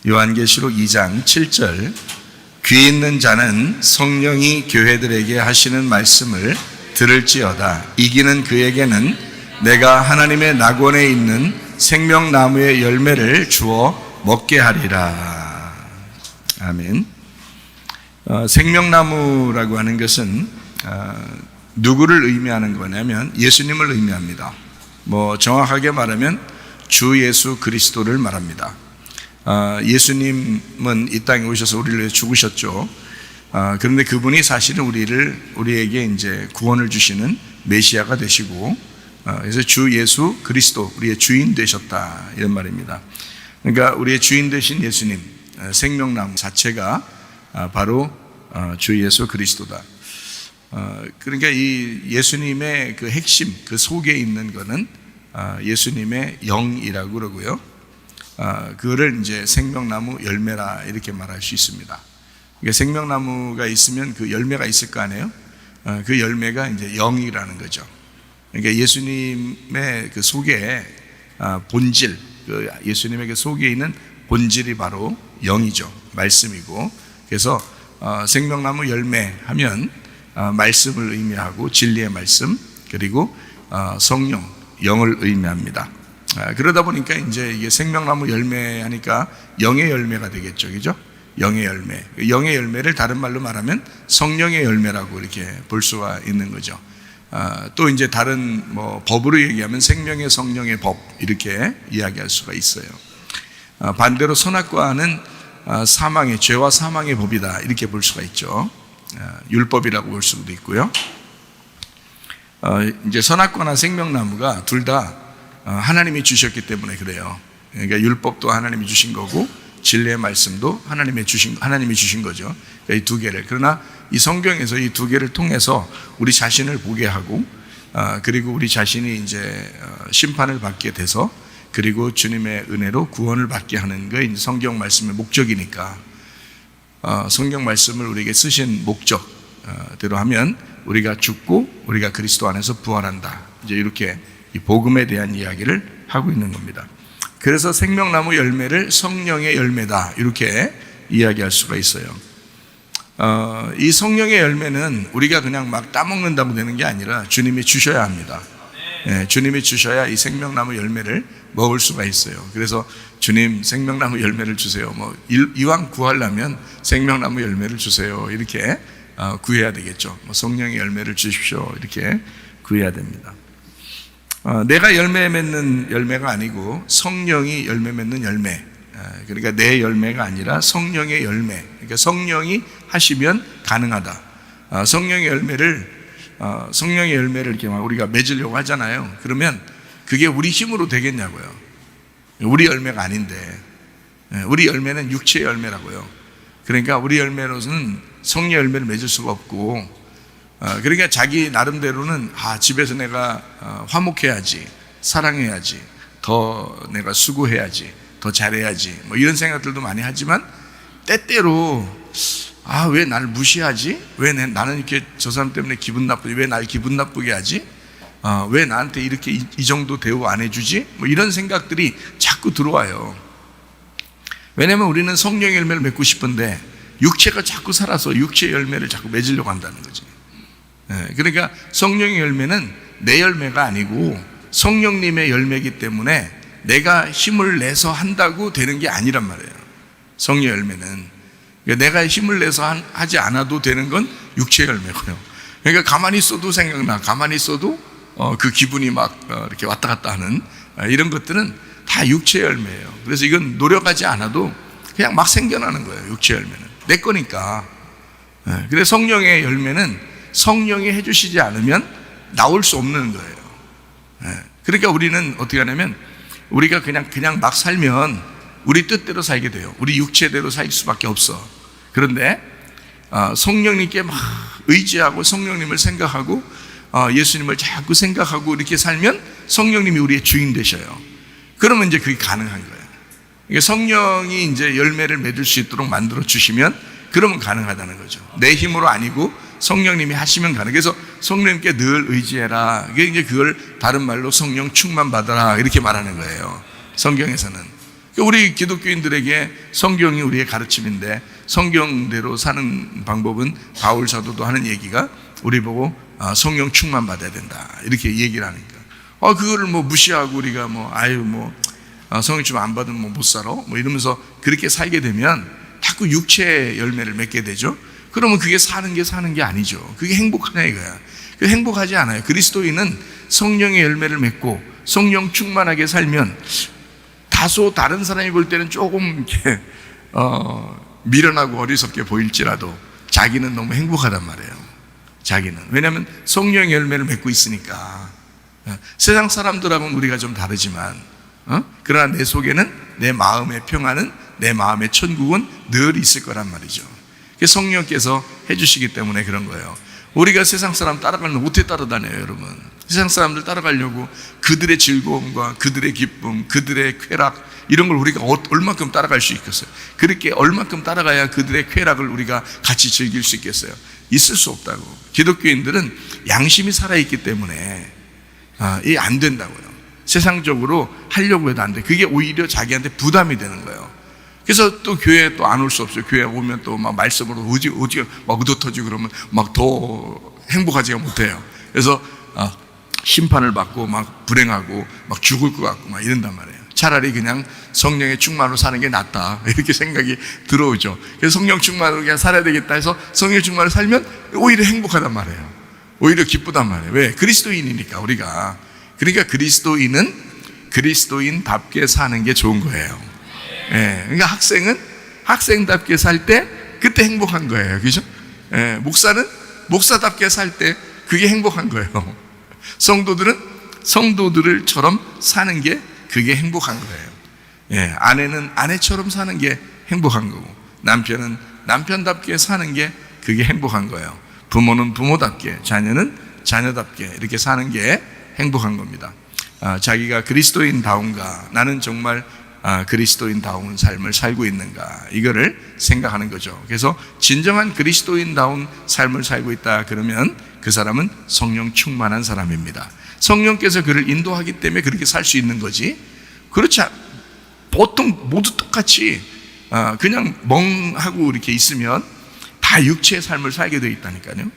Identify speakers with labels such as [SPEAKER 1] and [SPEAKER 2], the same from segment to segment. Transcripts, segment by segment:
[SPEAKER 1] 요한계시록 2장 7절, 귀 있는 자는 성령이 교회들에게 하시는 말씀을 들을지어다. 이기는 그에게는 내가 하나님의 낙원에 있는 생명나무의 열매를 주어 먹게 하리라. 아멘. 생명나무라고 하는 것은 누구를 의미하는 거냐면 예수님을 의미합니다. 정확하게 말하면 주 예수 그리스도를 말합니다. 예수님은 이 땅에 오셔서 우리를 위해 죽으셨죠. 그런데 그분이 사실은 우리에게 이제 구원을 주시는 메시아가 되시고, 그래서 주 예수 그리스도, 우리의 주인 되셨다, 이런 말입니다. 그러니까 우리의 주인 되신 예수님, 생명나무 자체가 바로 주 예수 그리스도다. 그러니까 이 예수님의 그 핵심, 그 속에 있는 거는 예수님의 영이라고 그러고요. 그거를 이제 생명나무 열매라 이렇게 말할 수 있습니다. 그러니까 생명나무가 있으면 그 열매가 있을 거 아니에요? 그 열매가 이제 영이라는 거죠. 그러니까 예수님의 그 속에 본질, 그 예수님의 그 속에 있는 본질이 바로 영이죠. 말씀이고, 그래서 생명나무 열매 하면 말씀을 의미하고 진리의 말씀, 그리고 성령, 영을 의미합니다. 그러다 보니까 이제 이게 생명나무 열매 하니까 영의 열매가 되겠죠, 그죠? 영의 열매. 영의 열매를 다른 말로 말하면 성령의 열매라고 이렇게 볼 수가 있는 거죠. 또 이제 다른 법으로 얘기하면 생명의 성령의 법, 이렇게 이야기할 수가 있어요. 반대로 선악과는 사망의, 죄와 사망의 법이다, 이렇게 볼 수가 있죠. 율법이라고 볼 수도 있고요. 이제 선악과나 생명나무가 둘 다 하나님이 주셨기 때문에 그래요. 그러니까 율법도 하나님이 주신 거고 진리의 말씀도 하나님이 주신 거죠. 이 두 개를. 그러나 이 성경에서 이 두 개를 통해서 우리 자신을 보게 하고, 그리고 우리 자신이 이제 심판을 받게 돼서, 그리고 주님의 은혜로 구원을 받게 하는 게 이제 성경 말씀의 목적이니까, 성경 말씀을 우리에게 쓰신 목적대로 하면 우리가 죽고 우리가 그리스도 안에서 부활한다. 이제 이렇게 이 복음에 대한 이야기를 하고 있는 겁니다. 그래서 생명나무 열매를 성령의 열매다, 이렇게 이야기할 수가 있어요. 이 성령의 열매는 우리가 그냥 막 따먹는다고 되는 게 아니라 주님이 주셔야 합니다. 주님이 주셔야 이 생명나무 열매를 먹을 수가 있어요. 그래서 주님 생명나무 열매를 주세요. 이왕 구하려면 생명나무 열매를 주세요, 이렇게 구해야 되겠죠. 성령의 열매를 주십시오, 이렇게 구해야 됩니다. 내가 열매 맺는 열매가 아니고 성령이 열매 맺는 열매, 그러니까 내 열매가 아니라 성령의 열매. 그러니까 성령이 하시면 가능하다. 성령의 열매를 이렇게 막 우리가 맺으려고 하잖아요. 그러면 그게 우리 힘으로 되겠냐고요. 우리 열매가 아닌데, 우리 열매는 육체의 열매라고요. 그러니까 우리 열매로서는 성령 열매를 맺을 수가 없고, 그러니까 자기 나름대로는 집에서 내가 화목해야지, 사랑해야지, 더 내가 수고해야지, 더 잘해야지, 이런 생각들도 많이 하지만, 때때로 왜 나를 무시하지? 왜 나는 이렇게 저 사람 때문에 기분 나쁘지? 왜 날 기분 나쁘게 하지? 왜 나한테 이렇게 이 정도 대우 안 해주지? 이런 생각들이 자꾸 들어와요. 왜냐하면 우리는 성령의 열매를 맺고 싶은데 육체가 자꾸 살아서 육체의 열매를 자꾸 맺으려고 한다는 거지. 그러니까 성령의 열매는 내 열매가 아니고 성령님의 열매이기 때문에 내가 힘을 내서 한다고 되는 게 아니란 말이에요. 성령 열매는 내가 힘을 내서 하지 않아도 되는 건 육체의 열매고요. 그러니까 가만히 있어도 생각나, 가만히 있어도 그 기분이 막 이렇게 왔다 갔다 하는 이런 것들은 다 육체의 열매예요. 그래서 이건 노력하지 않아도 그냥 막 생겨나는 거예요. 육체의 열매는 내 거니까. 그래서 성령의 열매는 성령이 해주시지 않으면 나올 수 없는 거예요. 그러니까 우리는 어떻게 하냐면 우리가 그냥 막 살면 우리 뜻대로 살게 돼요. 우리 육체대로 살 수밖에 없어. 그런데 성령님께 막 의지하고 성령님을 생각하고 예수님을 자꾸 생각하고 이렇게 살면 성령님이 우리의 주인 되셔요. 그러면 이제 그게 가능한 거예요. 그러니까 성령이 이제 열매를 맺을 수 있도록 만들어 주시면 그러면 가능하다는 거죠. 내 힘으로 아니고 성령님이 하시면 가능. 그래서 성령님께 늘 의지해라. 이게 이제 그걸 다른 말로 성령 충만 받아라, 이렇게 말하는 거예요, 성경에서는. 우리 기독교인들에게 성경이 우리의 가르침인데 성경대로 사는 방법은 바울 사도도 하는 얘기가 우리 보고 성령 충만 받아야 된다 이렇게 얘기를 하니까 그거를 뭐 무시하고 우리가 성령 충만 안 받으면 못 살아 이러면서 그렇게 살게 되면 자꾸 육체의 열매를 맺게 되죠. 그러면 그게 사는 게 아니죠. 그게 행복하냐 이거야. 그 행복하지 않아요. 그리스도인은 성령의 열매를 맺고 성령 충만하게 살면 다소 다른 사람이 볼 때는 조금 이렇게 미련하고 어리석게 보일지라도 자기는 너무 행복하단 말이에요. 자기는. 왜냐하면 성령의 열매를 맺고 있으니까. 세상 사람들하고는 우리가 좀 다르지만 그러나 내 속에는 내 마음의 평안은 내 마음의 천국은 늘 있을 거란 말이죠. 성령께서 해주시기 때문에 그런 거예요. 우리가 세상 사람 따라가는 어떻게 따라다녀요 여러분? 세상 사람들 따라가려고 그들의 즐거움과 그들의 기쁨, 그들의 쾌락 이런 걸 우리가 얼마큼 따라갈 수 있겠어요? 그렇게 얼마큼 따라가야 그들의 쾌락을 우리가 같이 즐길 수 있겠어요? 있을 수 없다고. 기독교인들은 양심이 살아있기 때문에 이게 안 된다고요. 세상적으로 하려고 해도 안 돼. 그게 오히려 자기한테 부담이 되는 거예요. 그래서 또 교회에 또 안 올 수 없어요. 교회 오면 또 막 말씀으로 오지 막 의도터지고 그러면 막 더 행복하지가 못해요. 그래서 심판을 받고 막 불행하고 막 죽을 것 같고 막 이런단 말이에요. 차라리 그냥 성령의 충만으로 사는 게 낫다 이렇게 생각이 들어오죠. 그래서 성령 충만으로 그냥 살아야 되겠다 해서 성령 충만으로 살면 오히려 행복하단 말이에요. 오히려 기쁘단 말이에요. 왜? 그리스도인이니까 우리가. 그러니까 그리스도인은 그리스도인답게 사는 게 좋은 거예요. 예, 그러니까 학생은 학생답게 살 때 그때 행복한 거예요. 그죠? 예, 목사는 목사답게 살 때 그게 행복한 거예요. 성도들은 성도들처럼 사는 게 그게 행복한 거예요. 예, 아내는 아내처럼 사는 게 행복한 거고 남편은 남편답게 사는 게 그게 행복한 거예요. 부모는 부모답게, 자녀는 자녀답게 이렇게 사는 게 행복한 겁니다. 자기가 그리스도인다운가, 나는 정말 그리스도인다운 삶을 살고 있는가, 이거를 생각하는 거죠. 그래서 진정한 그리스도인다운 삶을 살고 있다 그러면 그 사람은 성령 충만한 사람입니다. 성령께서 그를 인도하기 때문에 그렇게 살 수 있는 거지, 그렇지 보통 모두 똑같이 그냥 멍하고 이렇게 있으면 다 육체의 삶을 살게 되어 있다니까요.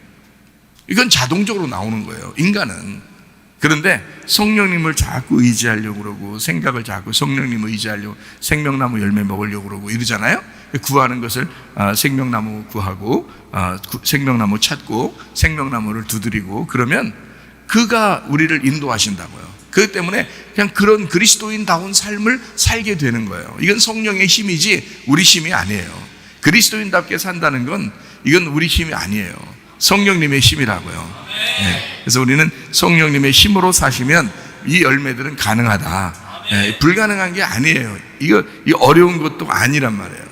[SPEAKER 1] 이건 자동적으로 나오는 거예요, 인간은. 그런데 성령님을 자꾸 의지하려고 그러고, 생각을 자꾸 성령님을 의지하려고 생명나무 열매 먹으려고 그러고 이러잖아요. 구하는 것을 생명나무 구하고 생명나무 찾고 생명나무를 두드리고, 그러면 그가 우리를 인도하신다고요. 그렇기 때문에 그냥 그런 그리스도인다운 삶을 살게 되는 거예요. 이건 성령의 힘이지 우리 힘이 아니에요. 그리스도인답게 산다는 건 이건 우리 힘이 아니에요. 성령님의 힘이라고요. 네. 그래서 우리는 성령님의 힘으로 사시면 이 열매들은 가능하다. 네. 불가능한 게 아니에요. 이거 어려운 것도 아니란 말이에요.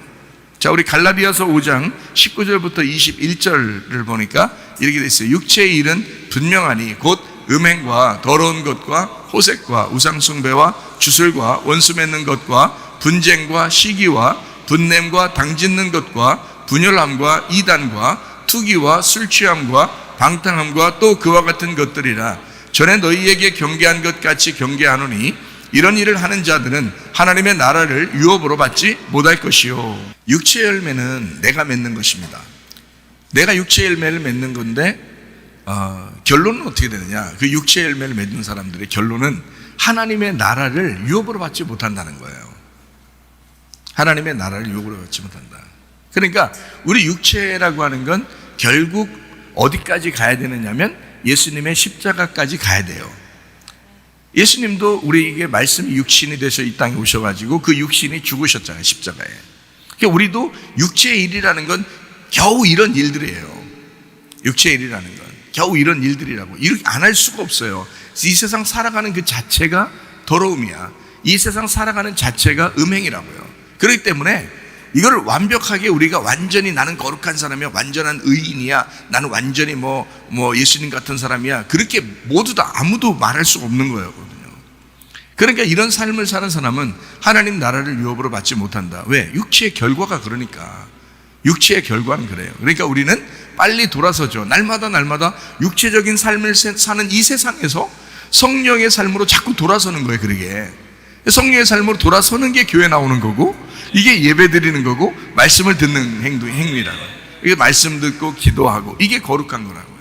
[SPEAKER 1] 자, 우리 갈라디아서 5장 19절부터 21절을 보니까 이렇게 돼 있어요. 육체의 일은 분명하니 곧 음행과 더러운 것과 호색과 우상숭배와 주술과 원수 맺는 것과 분쟁과 시기와 분냄과 당짓는 것과 분열함과 이단과 투기와 술취함과 방탕함과 또 그와 같은 것들이라. 전에 너희에게 경계한 것 같이 경계하노니 이런 일을 하는 자들은 하나님의 나라를 유업으로 받지 못할 것이요. 육체의 열매는 내가 맺는 것입니다. 내가 육체의 열매를 맺는 건데 결론은 어떻게 되느냐, 그 육체의 열매를 맺는 사람들의 결론은 하나님의 나라를 유업으로 받지 못한다는 거예요. 하나님의 나라를 유업으로 받지 못한다. 그러니까 우리 육체라고 하는 건 결국 어디까지 가야 되느냐면 예수님의 십자가까지 가야 돼요. 예수님도 우리에게 말씀이 육신이 돼서 이 땅에 오셔가지고 그 육신이 죽으셨잖아요, 십자가에. 그러니까 우리도 육체의 일이라는 건 겨우 이런 일들이에요. 육체의 일이라는 건 겨우 이런 일들이라고. 이렇게 안 할 수가 없어요. 이 세상 살아가는 그 자체가 더러움이야. 이 세상 살아가는 자체가 음행이라고요. 그렇기 때문에 이걸 완벽하게 우리가 완전히 나는 거룩한 사람이야, 완전한 의인이야, 나는 완전히 뭐 예수님 같은 사람이야, 그렇게 모두 다 아무도 말할 수가 없는 거거든요. 그러니까 이런 삶을 사는 사람은 하나님 나라를 유업으로 받지 못한다. 왜? 육체의 결과가 그러니까. 육체의 결과는 그래요. 그러니까 우리는 빨리 돌아서죠. 날마다 육체적인 삶을 사는 이 세상에서 성령의 삶으로 자꾸 돌아서는 거예요, 그러게. 성령의 삶으로 돌아서는 게 교회 나오는 거고, 이게 예배 드리는 거고, 말씀을 듣는 행위라고. 이게 말씀 듣고 기도하고, 이게 거룩한 거라고요.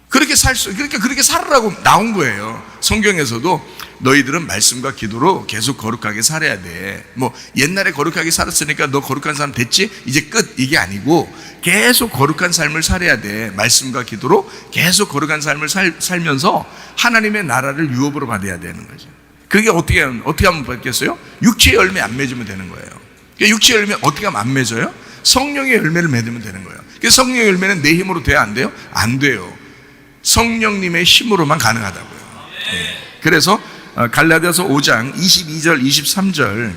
[SPEAKER 1] 그러니까 그렇게 살으라고 나온 거예요. 성경에서도 너희들은 말씀과 기도로 계속 거룩하게 살아야 돼. 뭐 옛날에 거룩하게 살았으니까 너 거룩한 사람 됐지? 이제 끝. 이게 아니고 계속 거룩한 삶을 살아야 돼. 말씀과 기도로 계속 거룩한 삶을 살면서 하나님의 나라를 유업으로 받아야 되는 거죠. 그게 어떻게 하면 받겠어요? 육체의 열매 안 맺으면 되는 거예요. 그러니까 육체의 열매 어떻게 하면 안 맺어요? 성령의 열매를 맺으면 되는 거예요. 그래서 성령의 열매는 내 힘으로 돼야 안 돼요? 안 돼요. 성령님의 힘으로만 가능하다고요. 네. 그래서 갈라디아서 5장 22절 23절,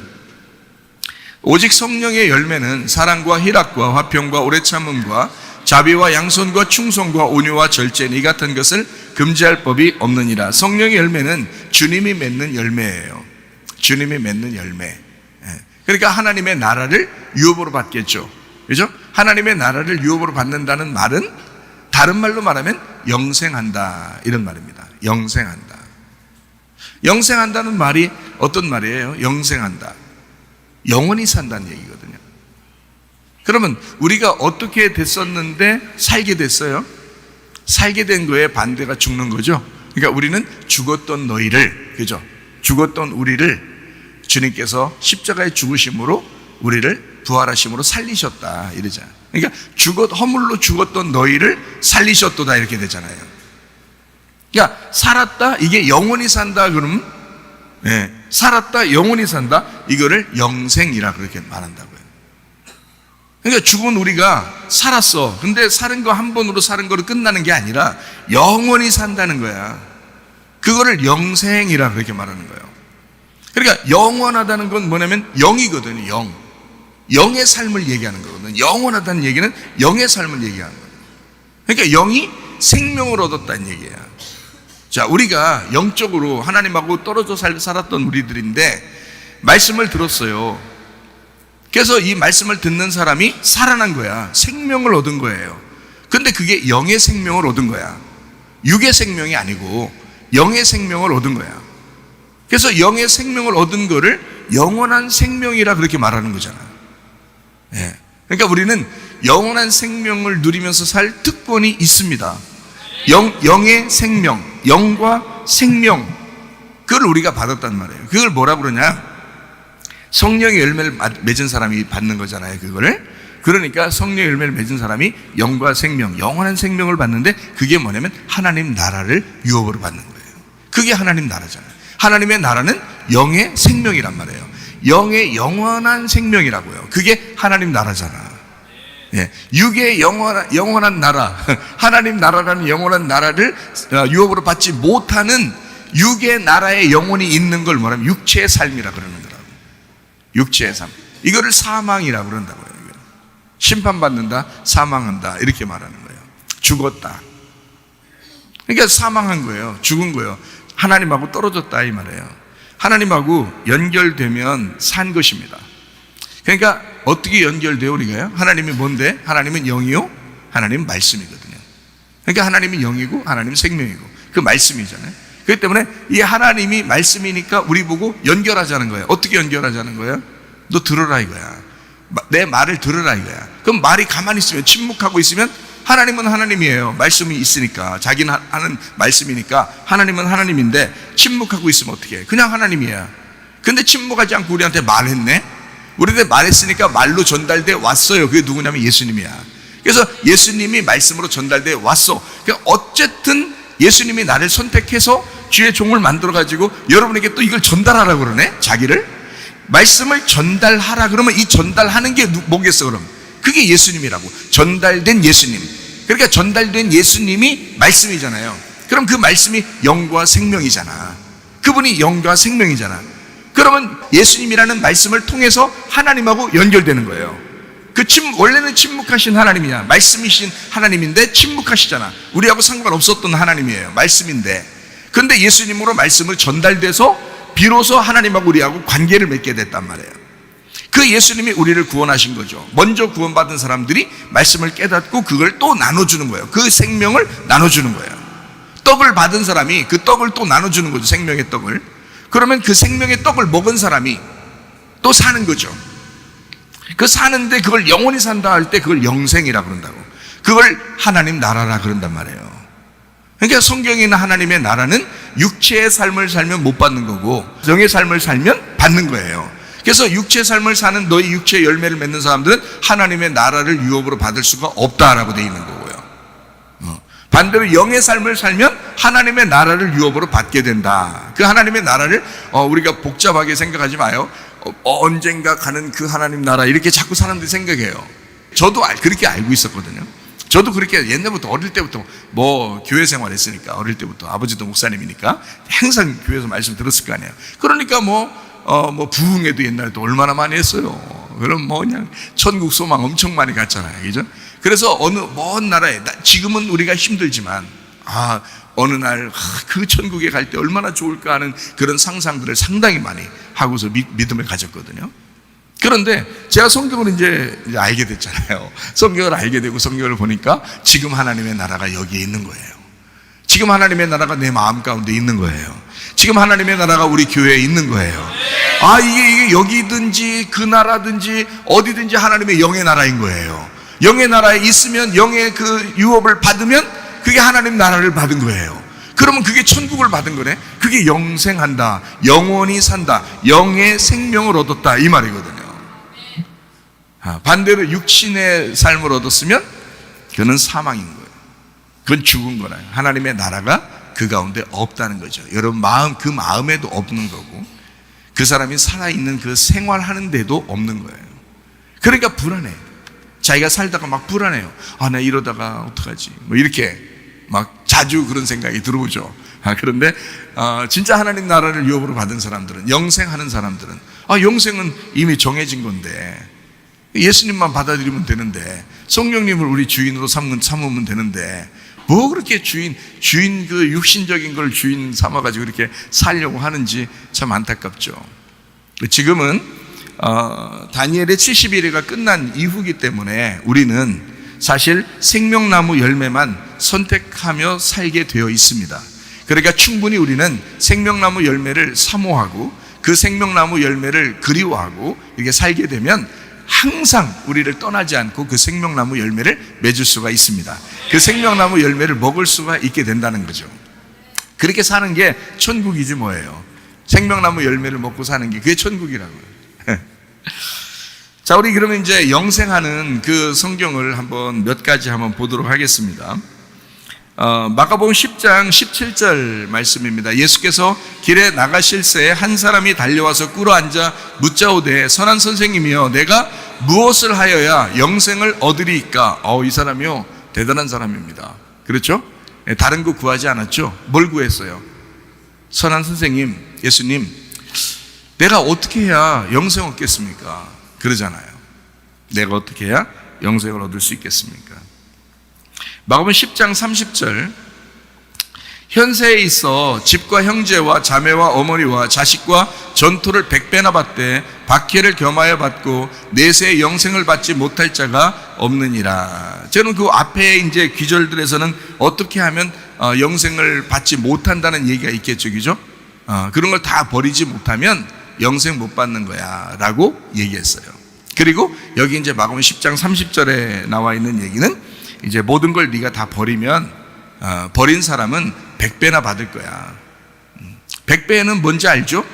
[SPEAKER 1] 오직 성령의 열매는 사랑과 희락과 화평과 오래 참음과 자비와 양선과 충성과 온유와 절제니 이 같은 것을 금지할 법이 없느니라. 성령의 열매는 주님이 맺는 열매예요. 주님이 맺는 열매. 그러니까 하나님의 나라를 유업으로 받겠죠. 그죠? 하나님의 나라를 유업으로 받는다는 말은 다른 말로 말하면 영생한다, 이런 말입니다. 영생한다. 영생한다는 말이 어떤 말이에요? 영생한다. 영원히 산다는 얘기거든요. 그러면 우리가 어떻게 됐었는데 살게 됐어요? 살게 된 거에 반대가 죽는 거죠. 그러니까 우리는 죽었던 너희를, 그죠? 죽었던 우리를 주님께서 십자가의 죽으심으로 우리를 부활하심으로 살리셨다, 이러잖아요. 그러니까 허물로 죽었던 너희를 살리셨도다, 이렇게 되잖아요. 그러니까 살았다, 이게 영원히 산다 그러면, 네, 살았다 영원히 산다, 이거를 영생이라 그렇게 말한다고요. 그러니까 죽은 우리가 살았어. 근데 사는 거 한 번으로 사는 거로 끝나는 게 아니라 영원히 산다는 거야. 그거를 영생이라 그렇게 말하는 거예요. 그러니까 영원하다는 건 뭐냐면 영이거든요. 영. 영의 삶을 얘기하는 거거든요. 영원하다는 얘기는 영의 삶을 얘기하는 거예요. 그러니까 영이 생명을 얻었다는 얘기예요. 자, 우리가 영적으로 하나님하고 떨어져 살았던 우리들인데 말씀을 들었어요. 그래서 이 말씀을 듣는 사람이 살아난 거야. 생명을 얻은 거예요. 근데 그게 영의 생명을 얻은 거야. 육의 생명이 아니고 영의 생명을 얻은 거야. 그래서 영의 생명을 얻은 거를 영원한 생명이라 그렇게 말하는 거잖아. 예. 그러니까 우리는 영원한 생명을 누리면서 살 특권이 있습니다. 영의 생명, 영과 생명, 그걸 우리가 받았단 말이에요. 그걸 뭐라 그러냐? 성령의 열매를 맺은 사람이 받는 거잖아요, 그거를. 그러니까 성령의 열매를 맺은 사람이 영과 생명, 영원한 생명을 받는데, 그게 뭐냐면 하나님 나라를 유업으로 받는 거예요. 그게 하나님 나라잖아요. 하나님의 나라는 영의 생명이란 말이에요. 영의 영원한 생명이라고요. 그게 하나님 나라잖아. 예, 육의 영원한 나라, 하나님 나라라는 영원한 나라를 유업으로 받지 못하는 육의 나라에 영원히 있는 걸 뭐냐면 육체의 삶이라 그러는 거라고. 육체의 삶. 이거를 사망이라고 그런다고요. 심판받는다, 사망한다, 이렇게 말하는 거예요. 죽었다. 그러니까 사망한 거예요. 죽은 거예요. 하나님하고 떨어졌다, 이 말이에요. 하나님하고 연결되면 산 것입니다. 그러니까 어떻게 연결돼요, 우리가요? 하나님이 뭔데? 하나님은 영이요, 하나님은 말씀이거든요. 그러니까 하나님이 영이고 하나님은 생명이고 그 말씀이잖아요. 그렇기 때문에 이 하나님이 말씀이니까 우리 보고 연결하자는 거예요. 어떻게 연결하자는 거예요? 너 들어라 이거야. 내 말을 들으라 이거야. 그럼 말이 가만히 있으면, 침묵하고 있으면, 하나님은 하나님이에요. 말씀이 있으니까, 자기는 하는 말씀이니까 하나님은 하나님인데 침묵하고 있으면 어떻게 해? 그냥 하나님이야. 근데 침묵하지 않고 우리한테 말했네. 우리한테 말했으니까 말로 전달돼 왔어요. 그게 누구냐면 예수님이야. 그래서 예수님이 말씀으로 전달돼 왔어. 그러니까 어쨌든 예수님이 나를 선택해서 주의 종을 만들어가지고 여러분에게 또 이걸 전달하라고 그러네. 자기를 말씀을 전달하라 그러면 이 전달하는 게 뭐겠어? 그럼 그게 예수님이라고. 전달된 예수님. 그러니까 전달된 예수님이 말씀이잖아요. 그럼 그 말씀이 영과 생명이잖아. 그분이 영과 생명이잖아. 그러면 예수님이라는 말씀을 통해서 하나님하고 연결되는 거예요. 원래는 침묵하신 하나님이야. 말씀이신 하나님인데 침묵하시잖아. 우리하고 상관없었던 하나님이에요. 말씀인데. 근데 예수님으로 말씀을 전달돼서 비로소 하나님하고 우리하고 관계를 맺게 됐단 말이에요. 그 예수님이 우리를 구원하신 거죠. 먼저 구원받은 사람들이 말씀을 깨닫고 그걸 또 나눠주는 거예요. 그 생명을 나눠주는 거예요. 떡을 받은 사람이 그 떡을 또 나눠주는 거죠. 생명의 떡을. 그러면 그 생명의 떡을 먹은 사람이 또 사는 거죠. 그 사는데 그걸 영원히 산다 할 때 그걸 영생이라 그런다고. 그걸 하나님 나라라 그런단 말이에요. 그러니까 성경에 있는 하나님의 나라는 육체의 삶을 살면 못 받는 거고 영의 삶을 살면 받는 거예요. 그래서 육체의 삶을 사는 너희 육체의 열매를 맺는 사람들은 하나님의 나라를 유업으로 받을 수가 없다라고 되어 있는 거고요. 반대로 영의 삶을 살면 하나님의 나라를 유업으로 받게 된다. 그 하나님의 나라를 우리가 복잡하게 생각하지 마요. 언젠가 가는 그 하나님 나라 이렇게 자꾸 사람들이 생각해요. 저도 그렇게 알고 있었거든요. 저도 그렇게 옛날부터 어릴 때부터 뭐 교회 생활했으니까 어릴 때부터 아버지도 목사님이니까 항상 교회에서 말씀 들었을 거 아니에요. 그러니까 뭐 부흥회도 옛날에도 얼마나 많이 했어요. 그럼 뭐 그냥 천국 소망 엄청 많이 갔잖아요. 그죠? 그래서 어느 먼 나라에 지금은 우리가 힘들지만 어느 날 그 천국에 갈 때 얼마나 좋을까 하는 그런 상상들을 상당히 많이 하고서 믿음을 가졌거든요. 그런데 제가 성경을 이제 알게 됐잖아요. 성경을 알게 되고 성경을 보니까 지금 하나님의 나라가 여기에 있는 거예요. 지금 하나님의 나라가 내 마음 가운데 있는 거예요. 지금 하나님의 나라가 우리 교회에 있는 거예요. 이게 여기든지 그 나라든지 어디든지 하나님의 영의 나라인 거예요. 영의 나라에 있으면 영의 그 유업을 받으면 그게 하나님 나라를 받은 거예요. 그러면 그게 천국을 받은 거네. 그게 영생한다, 영원히 산다, 영의 생명을 얻었다 이 말이거든요. 반대로 육신의 삶을 얻었으면 그는 사망인 거예요. 그건 죽은 거라요. 하나님의 나라가 그 가운데 없다는 거죠. 여러분 그 마음에도 없는 거고 그 사람이 살아있는 그 생활하는데도 없는 거예요. 그러니까 불안해요. 자기가 살다가 막 불안해요. 나 이러다가 어떡하지? 뭐 이렇게 막 자주 그런 생각이 들어오죠. 그런데 진짜 하나님 나라를 유업으로 받은 사람들은, 영생하는 사람들은 영생은 이미 정해진 건데 예수님만 받아들이면 되는데 성령님을 우리 주인으로 삼으면 되는데 뭐 그렇게 주인 그 육신적인 걸 주인 삼아가지고 이렇게 살려고 하는지 참 안타깝죠. 지금은 다니엘의 70일이가 끝난 이후기 때문에 우리는 사실 생명나무 열매만 선택하며 살게 되어 있습니다. 그러니까 충분히 우리는 생명나무 열매를 사모하고 그 생명나무 열매를 그리워하고 이렇게 살게 되면 항상 우리를 떠나지 않고 그 생명나무 열매를 맺을 수가 있습니다. 그 생명나무 열매를 먹을 수가 있게 된다는 거죠. 그렇게 사는 게 천국이지 뭐예요. 생명나무 열매를 먹고 사는 게 그게 천국이라고요. 자, 우리 그러면 이제 영생하는 그 성경을 한번 몇 가지 한번 보도록 하겠습니다. 마가복음 10장 17절 말씀입니다. 예수께서 길에 나가실 새에 한 사람이 달려와서 꿇어앉아 묻자오되 선한 선생님이여 내가 무엇을 하여야 영생을 얻으리이까? 이 사람이요 대단한 사람입니다. 그렇죠? 다른 거 구하지 않았죠? 뭘 구했어요? 선한 선생님, 예수님, 내가 어떻게 해야 영생 얻겠습니까? 그러잖아요. 내가 어떻게 해야 영생을 얻을 수 있겠습니까? 마가복음 10장 30절 현세에 있어 집과 형제와 자매와 어머니와 자식과 전토를 100배나 받되 박해를 겸하여 받고 내세의 영생을 받지 못할 자가 없느니라. 저는 그 앞에 이제 귀절들에서는 어떻게 하면 영생을 받지 못한다는 얘기가 있겠죠, 그죠? 그런 걸 다 버리지 못하면 영생 못 받는 거야 라고 얘기했어요. 그리고 여기 이제 마가복음 10장 30절에 나와 있는 얘기는 이제 모든 걸 네가 다 버리면 버린 사람은 100배나 받을 거야. 100배는 뭔지 알죠?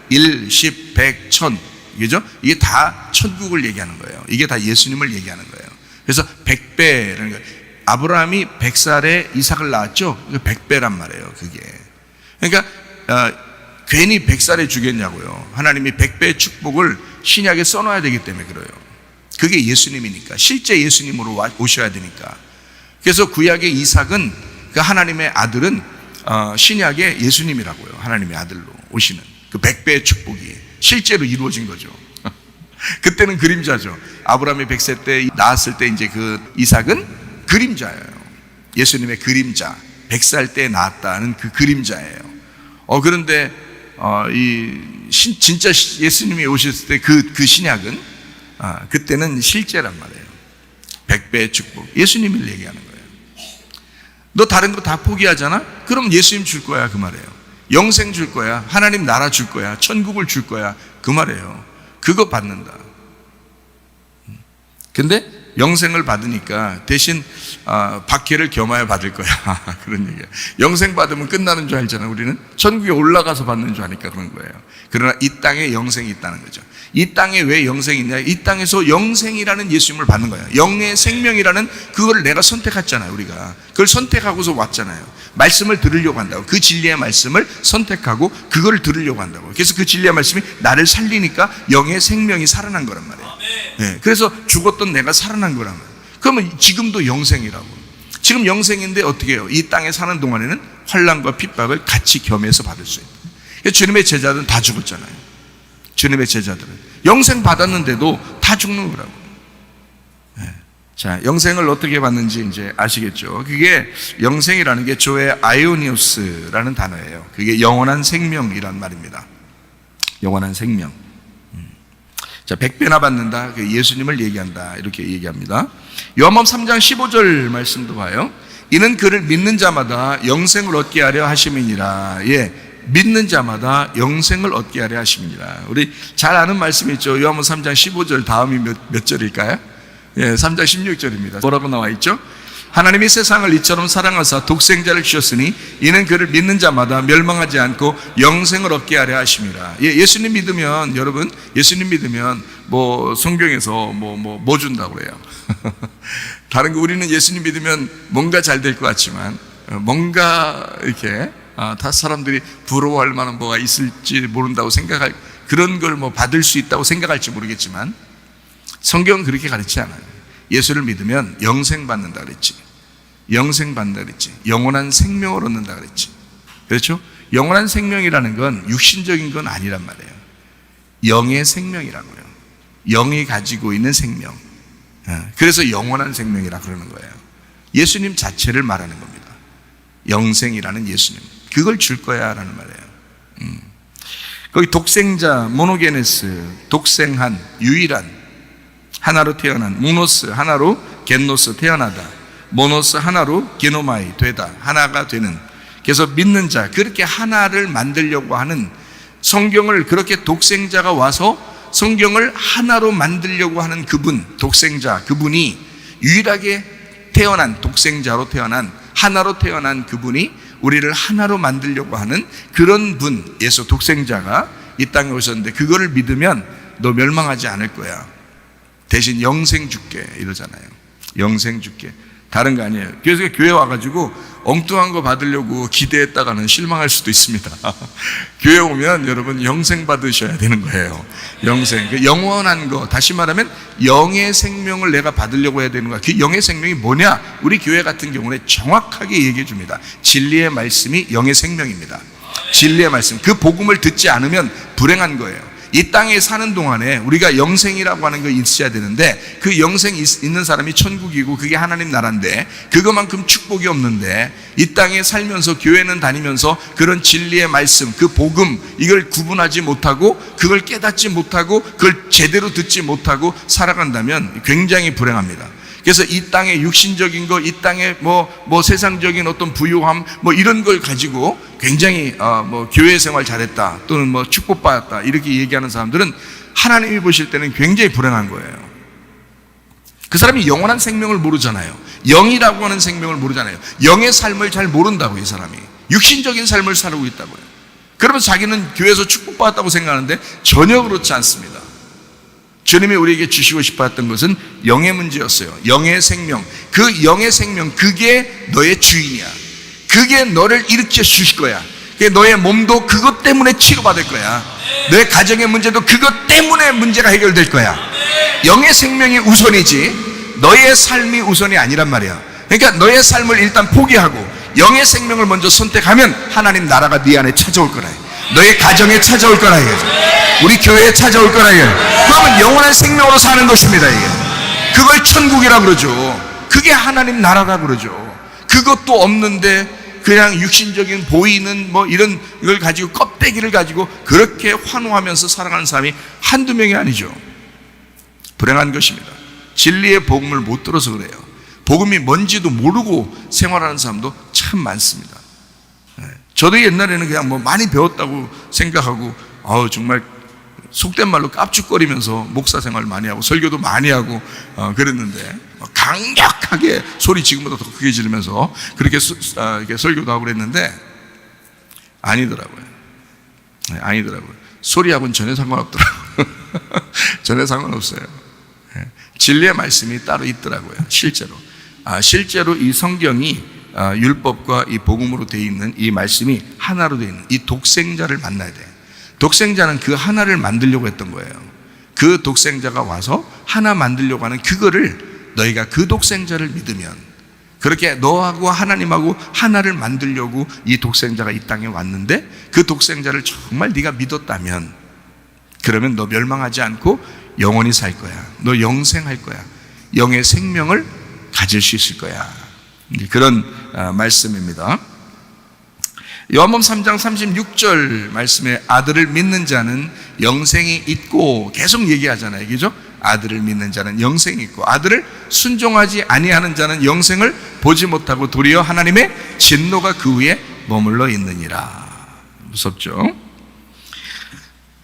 [SPEAKER 1] 1, 10, 100, 1000 그죠? 이게 다 천국을 얘기하는 거예요. 이게 다 예수님을 얘기하는 거예요. 그래서 100배라는 거예요. 아브라함이 100살에 이삭을 낳았죠? 100배란 말이에요. 그게 그러니까 괜히 100살에 주겠냐고요. 하나님이 100배의 축복을 신약에 써놔야 되기 때문에 그래요. 그게 예수님이니까, 실제 예수님으로 오셔야 되니까. 그래서 구약의 이삭은 그 하나님의 아들은 신약의 예수님이라고요. 하나님의 아들로 오시는 그 100배의 축복이 실제로 이루어진 거죠. 그때는 그림자죠. 아브라함이 100세 때 낳았을 때 이제 그 이삭은 그림자예요. 예수님의 그림자, 100살 때 낳았다는 그 그림자예요. 그런데 진짜 예수님이 오셨을 때 그 신약은 그때는 실제란 말이에요. 100배의 축복, 예수님을 얘기하는 거예요. 너 다른 거 다 포기하잖아? 그럼 예수님 줄 거야 그 말이에요. 영생 줄 거야, 하나님 나라 줄 거야, 천국을 줄 거야, 그 말이에요. 그거 받는다. 근데 영생을 받으니까 대신 박해를 겸하여 받을 거야. 그런 얘기야. 영생 받으면 끝나는 줄 알잖아. 우리는 천국에 올라가서 받는 줄 아니까 그런 거예요. 그러나 이 땅에 영생이 있다는 거죠. 이 땅에 왜 영생이 있냐? 이 땅에서 영생이라는 예수님을 받는 거야. 영의 생명이라는 그걸 내가 선택했잖아요. 우리가 그걸 선택하고서 왔잖아요. 말씀을 들으려고 한다고. 그 진리의 말씀을 선택하고 그걸 들으려고 한다고. 그래서 그 진리의 말씀이 나를 살리니까 영의 생명이 살아난 거란 말이에요. 네, 그래서 죽었던 내가 살아난 거란 말이에요. 그러면 지금도 영생이라고. 지금 영생인데 어떻게 해요? 이 땅에 사는 동안에는 환난과 핍박을 같이 겸해서 받을 수 있다. 주님의 제자들은 다 죽었잖아요. 주님의 제자들은 영생 받았는데도 다 죽는 거라고. 네. 자, 영생을 어떻게 받는지 이제 아시겠죠? 그게 영생이라는 게 조의 아이오니오스라는 단어예요. 그게 영원한 생명이란 말입니다. 영원한 생명. 자, 100배나 받는다. 예수님을 얘기한다. 이렇게 얘기합니다. 요한복음 3장 15절 말씀도 봐요. 이는 그를 믿는 자마다 영생을 얻게 하려 하심이니라. 예, 믿는 자마다 영생을 얻게 하려 하심이니라. 우리 잘 아는 말씀이 있죠. 요한복음 3장 15절 다음이 몇 절일까요? 예, 3장 16절입니다. 뭐라고 나와 있죠? 하나님이 세상을 이처럼 사랑하사 독생자를 주셨으니 이는 그를 믿는 자마다 멸망하지 않고 영생을 얻게 하려 하심이라. 예, 예수님 믿으면, 여러분, 예수님 믿으면 뭐 성경에서 뭐 준다고 그래요. 다른 거 우리는 예수님 믿으면 뭔가 잘 될 것 같지만 뭔가 이렇게 다 사람들이 부러워할 만한 뭐가 있을지 모른다고 생각할, 그런 걸 뭐 받을 수 있다고 생각할지 모르겠지만 성경은 그렇게 가르치지 않아요. 예수를 믿으면 영생 받는다 그랬지. 영생 받는다 그랬지. 영원한 생명을 얻는다 그랬지. 그렇죠? 영원한 생명이라는 건 육신적인 건 아니란 말이에요. 영의 생명이라고요. 영이 가지고 있는 생명. 그래서 영원한 생명이라 그러는 거예요. 예수님 자체를 말하는 겁니다. 영생이라는 예수님. 그걸 줄 거야 라는 말이에요. 거기 독생자, 모노게네스, 독생한, 유일한, 하나로 태어난, 모노스 하나로, 겐노스 태어나다, 모노스 하나로, 게노마이 되다, 하나가 되는. 그래서 믿는 자, 그렇게 하나를 만들려고 하는, 성경을 그렇게 독생자가 와서 성경을 하나로 만들려고 하는 그분, 독생자, 그분이 유일하게 태어난, 독생자로 태어난, 하나로 태어난 그분이 우리를 하나로 만들려고 하는 그런 분, 예수 독생자가 이 땅에 오셨는데, 그거를 믿으면 너 멸망하지 않을 거야. 대신 영생 줄게 이러잖아요. 영생 줄게. 다른 거 아니에요. 그래서 교회 와가지고 엉뚱한 거 받으려고 기대했다가는 실망할 수도 있습니다. 교회 오면 여러분 영생 받으셔야 되는 거예요. 영생, 영원한 거, 다시 말하면 영의 생명을 내가 받으려고 해야 되는 거야. 그 영의 생명이 뭐냐? 우리 교회 같은 경우는 정확하게 얘기해 줍니다. 진리의 말씀이 영의 생명입니다. 진리의 말씀, 그 복음을 듣지 않으면 불행한 거예요. 이 땅에 사는 동안에 우리가 영생이라고 하는 거 있어야 되는데, 그 영생 있는 사람이 천국이고 그게 하나님 나라인데, 그것만큼 축복이 없는데, 이 땅에 살면서 교회는 다니면서 그런 진리의 말씀, 그 복음, 이걸 구분하지 못하고, 그걸 깨닫지 못하고, 그걸 제대로 듣지 못하고 살아간다면 굉장히 불행합니다. 그래서 이 땅의 육신적인 거, 이 땅의 뭐 세상적인 어떤 부유함, 뭐 이런 걸 가지고 굉장히 교회 생활 잘했다, 또는 뭐 축복받았다, 이렇게 얘기하는 사람들은 하나님이 보실 때는 굉장히 불행한 거예요. 그 사람이 영원한 생명을 모르잖아요. 영이라고 하는 생명을 모르잖아요. 영의 삶을 잘 모른다고, 이 사람이. 육신적인 삶을 살고 있다고요. 그러면 자기는 교회에서 축복받았다고 생각하는데 전혀 그렇지 않습니다. 주님이 우리에게 주시고 싶어 했던 것은 영의 문제였어요. 영의 생명. 그 영의 생명, 그게 너의 주인이야. 그게 너를 일으켜 주실 거야. 너의 몸도 그것 때문에 치료받을 거야. 너의 가정의 문제도 그것 때문에 문제가 해결될 거야. 영의 생명이 우선이지 너의 삶이 우선이 아니란 말이야. 그러니까 너의 삶을 일단 포기하고 영의 생명을 먼저 선택하면 하나님 나라가 네 안에 찾아올 거라. 너의 가정에 찾아올 거라 이거죠. 우리 교회에 찾아올 거라 이거예요. 그러면 영원한 생명으로 사는 것입니다. 이게 그걸 천국이라 그러죠. 그게 하나님 나라라 그러죠. 그것도 없는데 그냥 육신적인 보이는 뭐 이런 걸 가지고, 껍데기를 가지고 그렇게 환호하면서 살아가는 사람이 한두 명이 아니죠. 불행한 것입니다. 진리의 복음을 못 들어서 그래요. 복음이 뭔지도 모르고 생활하는 사람도 참 많습니다. 저도 옛날에는 그냥 뭐 많이 배웠다고 생각하고 정말 속된 말로 깝죽거리면서 목사 생활 많이 하고 설교도 많이 하고 그랬는데 강력하게 소리 지금보다 더 크게 지르면서 그렇게 이렇게 설교도 하고 그랬는데 아니더라고요. 소리하고는 전혀 상관없더라고요. 전혀 상관없어요. 진리의 말씀이 따로 있더라고요. 실제로 이 성경이 율법과 이 복음으로 되어 있는 이 말씀이 하나로 되어 있는 이 독생자를 만나야 돼요. 독생자는 그 하나를 만들려고 했던 거예요. 그 독생자가 와서 하나 만들려고 하는 그거를 너희가 그 독생자를 믿으면, 그렇게 너하고 하나님하고 하나를 만들려고 이 독생자가 이 땅에 왔는데 그 독생자를 정말 네가 믿었다면, 그러면 너 멸망하지 않고 영원히 살 거야. 너 영생할 거야. 영의 생명을 가질 수 있을 거야. 그런 말씀입니다. 요한복음 3장 36절 말씀에 아들을 믿는 자는 영생이 있고 계속 얘기하잖아요. 그죠? 아들을 믿는 자는 영생이 있고 아들을 순종하지 아니하는 자는 영생을 보지 못하고 도리어 하나님의 진노가 그 위에 머물러 있느니라. 무섭죠?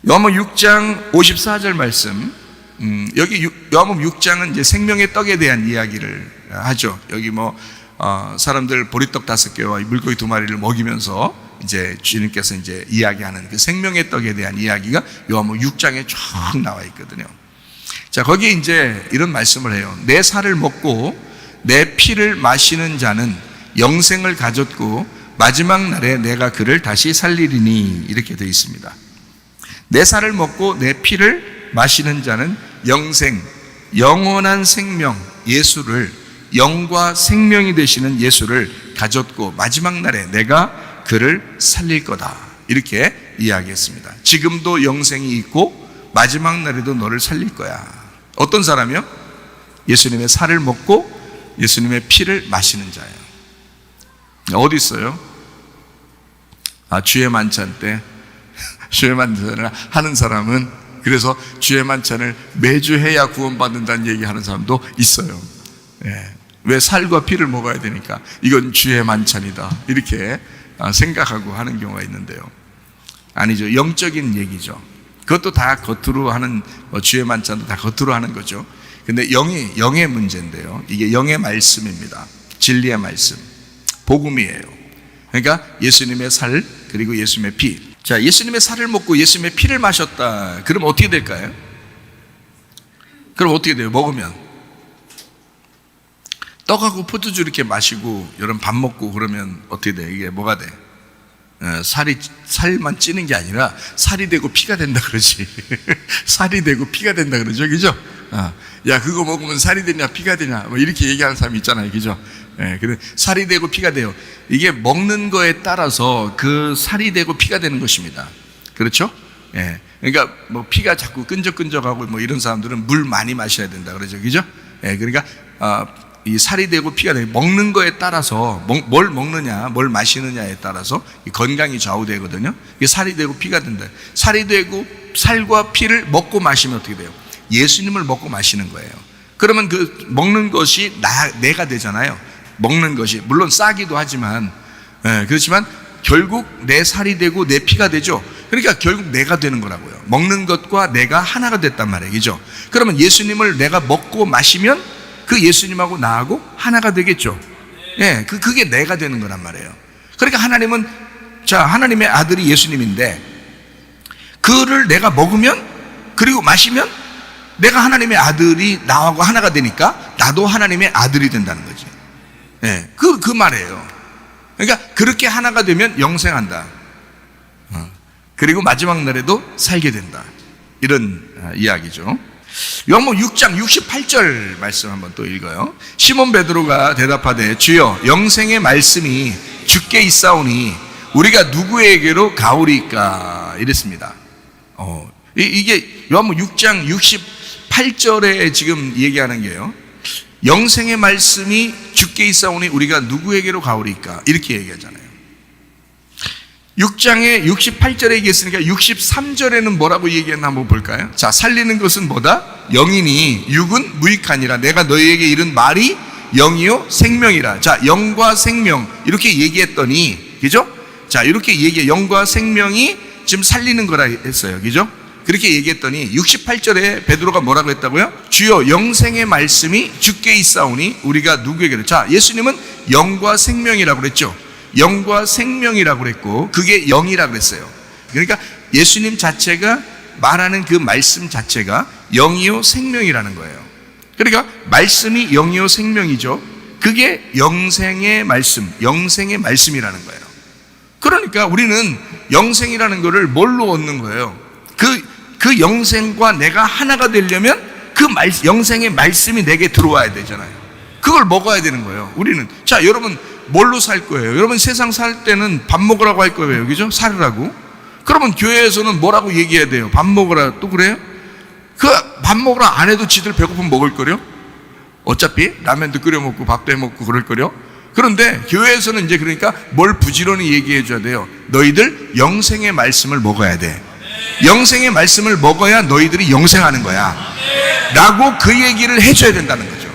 [SPEAKER 1] 요한복음 6장 54절 말씀, 여기 요한복음 6장은 이제 생명의 떡에 대한 이야기를 하죠. 여기 사람들 보리떡 5개와 물고기 2마리를 먹이면서 이제 주님께서 이제 이야기하는 그 생명의 떡에 대한 이야기가 요한복음 6장에 쭉 나와 있거든요. 자, 거기에 이제 이런 말씀을 해요. 내 살을 먹고 내 피를 마시는 자는 영생을 가졌고 마지막 날에 내가 그를 다시 살리리니, 이렇게 되어 있습니다. 내 살을 먹고 내 피를 마시는 자는 영생, 영원한 생명, 예수를, 영과 생명이 되시는 예수를 가졌고 마지막 날에 내가 그를 살릴 거다, 이렇게 이야기했습니다. 지금도 영생이 있고 마지막 날에도 너를 살릴 거야. 어떤 사람이요? 예수님의 살을 먹고 예수님의 피를 마시는 자예요. 어디 있어요? 주의 만찬 때 주의 만찬을 하는 사람은, 그래서 주의 만찬을 매주 해야 구원받는다는 얘기하는 사람도 있어요. 왜 살과 피를 먹어야 되니까 이건 주의 만찬이다, 이렇게 생각하고 하는 경우가 있는데요. 아니죠. 영적인 얘기죠. 그것도 다 겉으로 하는, 주의 만찬도 다 겉으로 하는 거죠. 근데 영의 문제인데요. 이게 영의 말씀입니다. 진리의 말씀, 복음이에요. 그러니까 예수님의 살, 그리고 예수님의 피. 자, 예수님의 살을 먹고 예수님의 피를 마셨다. 그럼 어떻게 될까요? 그럼 어떻게 돼요? 먹으면 떡하고 포도주 이렇게 마시고 여러분 밥 먹고 그러면 어떻게 돼? 이게 뭐가 돼? 살만 찌는 게 아니라 살이 되고 피가 된다 그러지. 살이 되고 피가 된다 그러죠. 그죠? 야, 그거 먹으면 살이 되냐 피가 되냐 이렇게 얘기하는 사람이 있잖아요. 그죠? 근데 살이 되고 피가 돼요. 이게 먹는 거에 따라서 그 살이 되고 피가 되는 것입니다. 그렇죠? 그러니까 피가 자꾸 끈적끈적하고 이런 사람들은 물 많이 마셔야 된다 그러죠. 그죠? 그러니까 이 살이 되고 피가 되고, 먹는 거에 따라서, 뭘 먹느냐, 뭘 마시느냐에 따라서 건강이 좌우되거든요. 이게 살이 되고 피가 된다. 살이 되고 살과 피를 먹고 마시면 어떻게 돼요? 예수님을 먹고 마시는 거예요. 그러면 그 먹는 것이 내가 되잖아요. 먹는 것이 물론 싸기도 하지만, 그렇지만 결국 내 살이 되고 내 피가 되죠. 그러니까 결국 내가 되는 거라고요. 먹는 것과 내가 하나가 됐단 말이에요. 그죠? 그러면 예수님을 내가 먹고 마시면 그 예수님하고 나하고 하나가 되겠죠. 그게 내가 되는 거란 말이에요. 그러니까 하나님은, 하나님의 아들이 예수님인데 그를 내가 먹으면, 그리고 마시면 내가 하나님의 아들이 나하고 하나가 되니까 나도 하나님의 아들이 된다는 거지. 그 말이에요. 그러니까 그렇게 하나가 되면 영생한다. 그리고 마지막 날에도 살게 된다. 이런 이야기죠. 요한복음 6장 68절 말씀 한번 또 읽어요. 시몬 베드로가 대답하되 주여, 영생의 말씀이 주께 있사오니 우리가 누구에게로 가오리까, 이랬습니다. 이게 요한복음 6장 68절에 지금 얘기하는 게요, 영생의 말씀이 주께 있사오니 우리가 누구에게로 가오리까, 이렇게 얘기하잖아요. 6장에 68절에 얘기했으니까 63절에는 뭐라고 얘기했나 한번 볼까요? 자, 살리는 것은 뭐다? 영이니 육은 무익하니라. 내가 너희에게 이른 말이 영이요 생명이라. 자, 영과 생명 이렇게 얘기했더니, 그죠? 자, 이렇게 얘기해. 영과 생명이 지금 살리는 거라 했어요. 그죠? 그렇게 얘기했더니 68절에 베드로가 뭐라고 했다고요? 주여 영생의 말씀이 주께 있사오니 우리가 누구에게를. 자, 예수님은 영과 생명이라고 그랬죠. 영과 생명이라고 그랬고 그게 영이라고 그랬어요. 그러니까 예수님 자체가 말하는 그 말씀 자체가 영이요 생명이라는 거예요. 그러니까 말씀이 영이요 생명이죠. 그게 영생의 말씀, 영생의 말씀이라는 거예요. 그러니까 우리는 영생이라는 거를 뭘로 얻는 거예요? 그 영생과 내가 하나가 되려면 그 영생의 말씀이 내게 들어와야 되잖아요. 그걸 먹어야 되는 거예요. 우리는. 자, 여러분 뭘로 살 거예요? 여러분 세상 살 때는 밥 먹으라고 할 거예요. 그죠? 살으라고. 그러면 교회에서는 뭐라고 얘기해야 돼요? 밥 먹으라. 또 그래요? 그 밥 먹으라 안 해도 지들 배고프면 먹을 거려? 어차피 라면도 끓여 먹고 밥도 해 먹고 그럴 거려? 그런데 교회에서는 이제 그러니까 뭘 부지런히 얘기해 줘야 돼요. 너희들 영생의 말씀을 먹어야 돼. 영생의 말씀을 먹어야 너희들이 영생하는 거야 라고 그 얘기를 해줘야 된다는 거죠.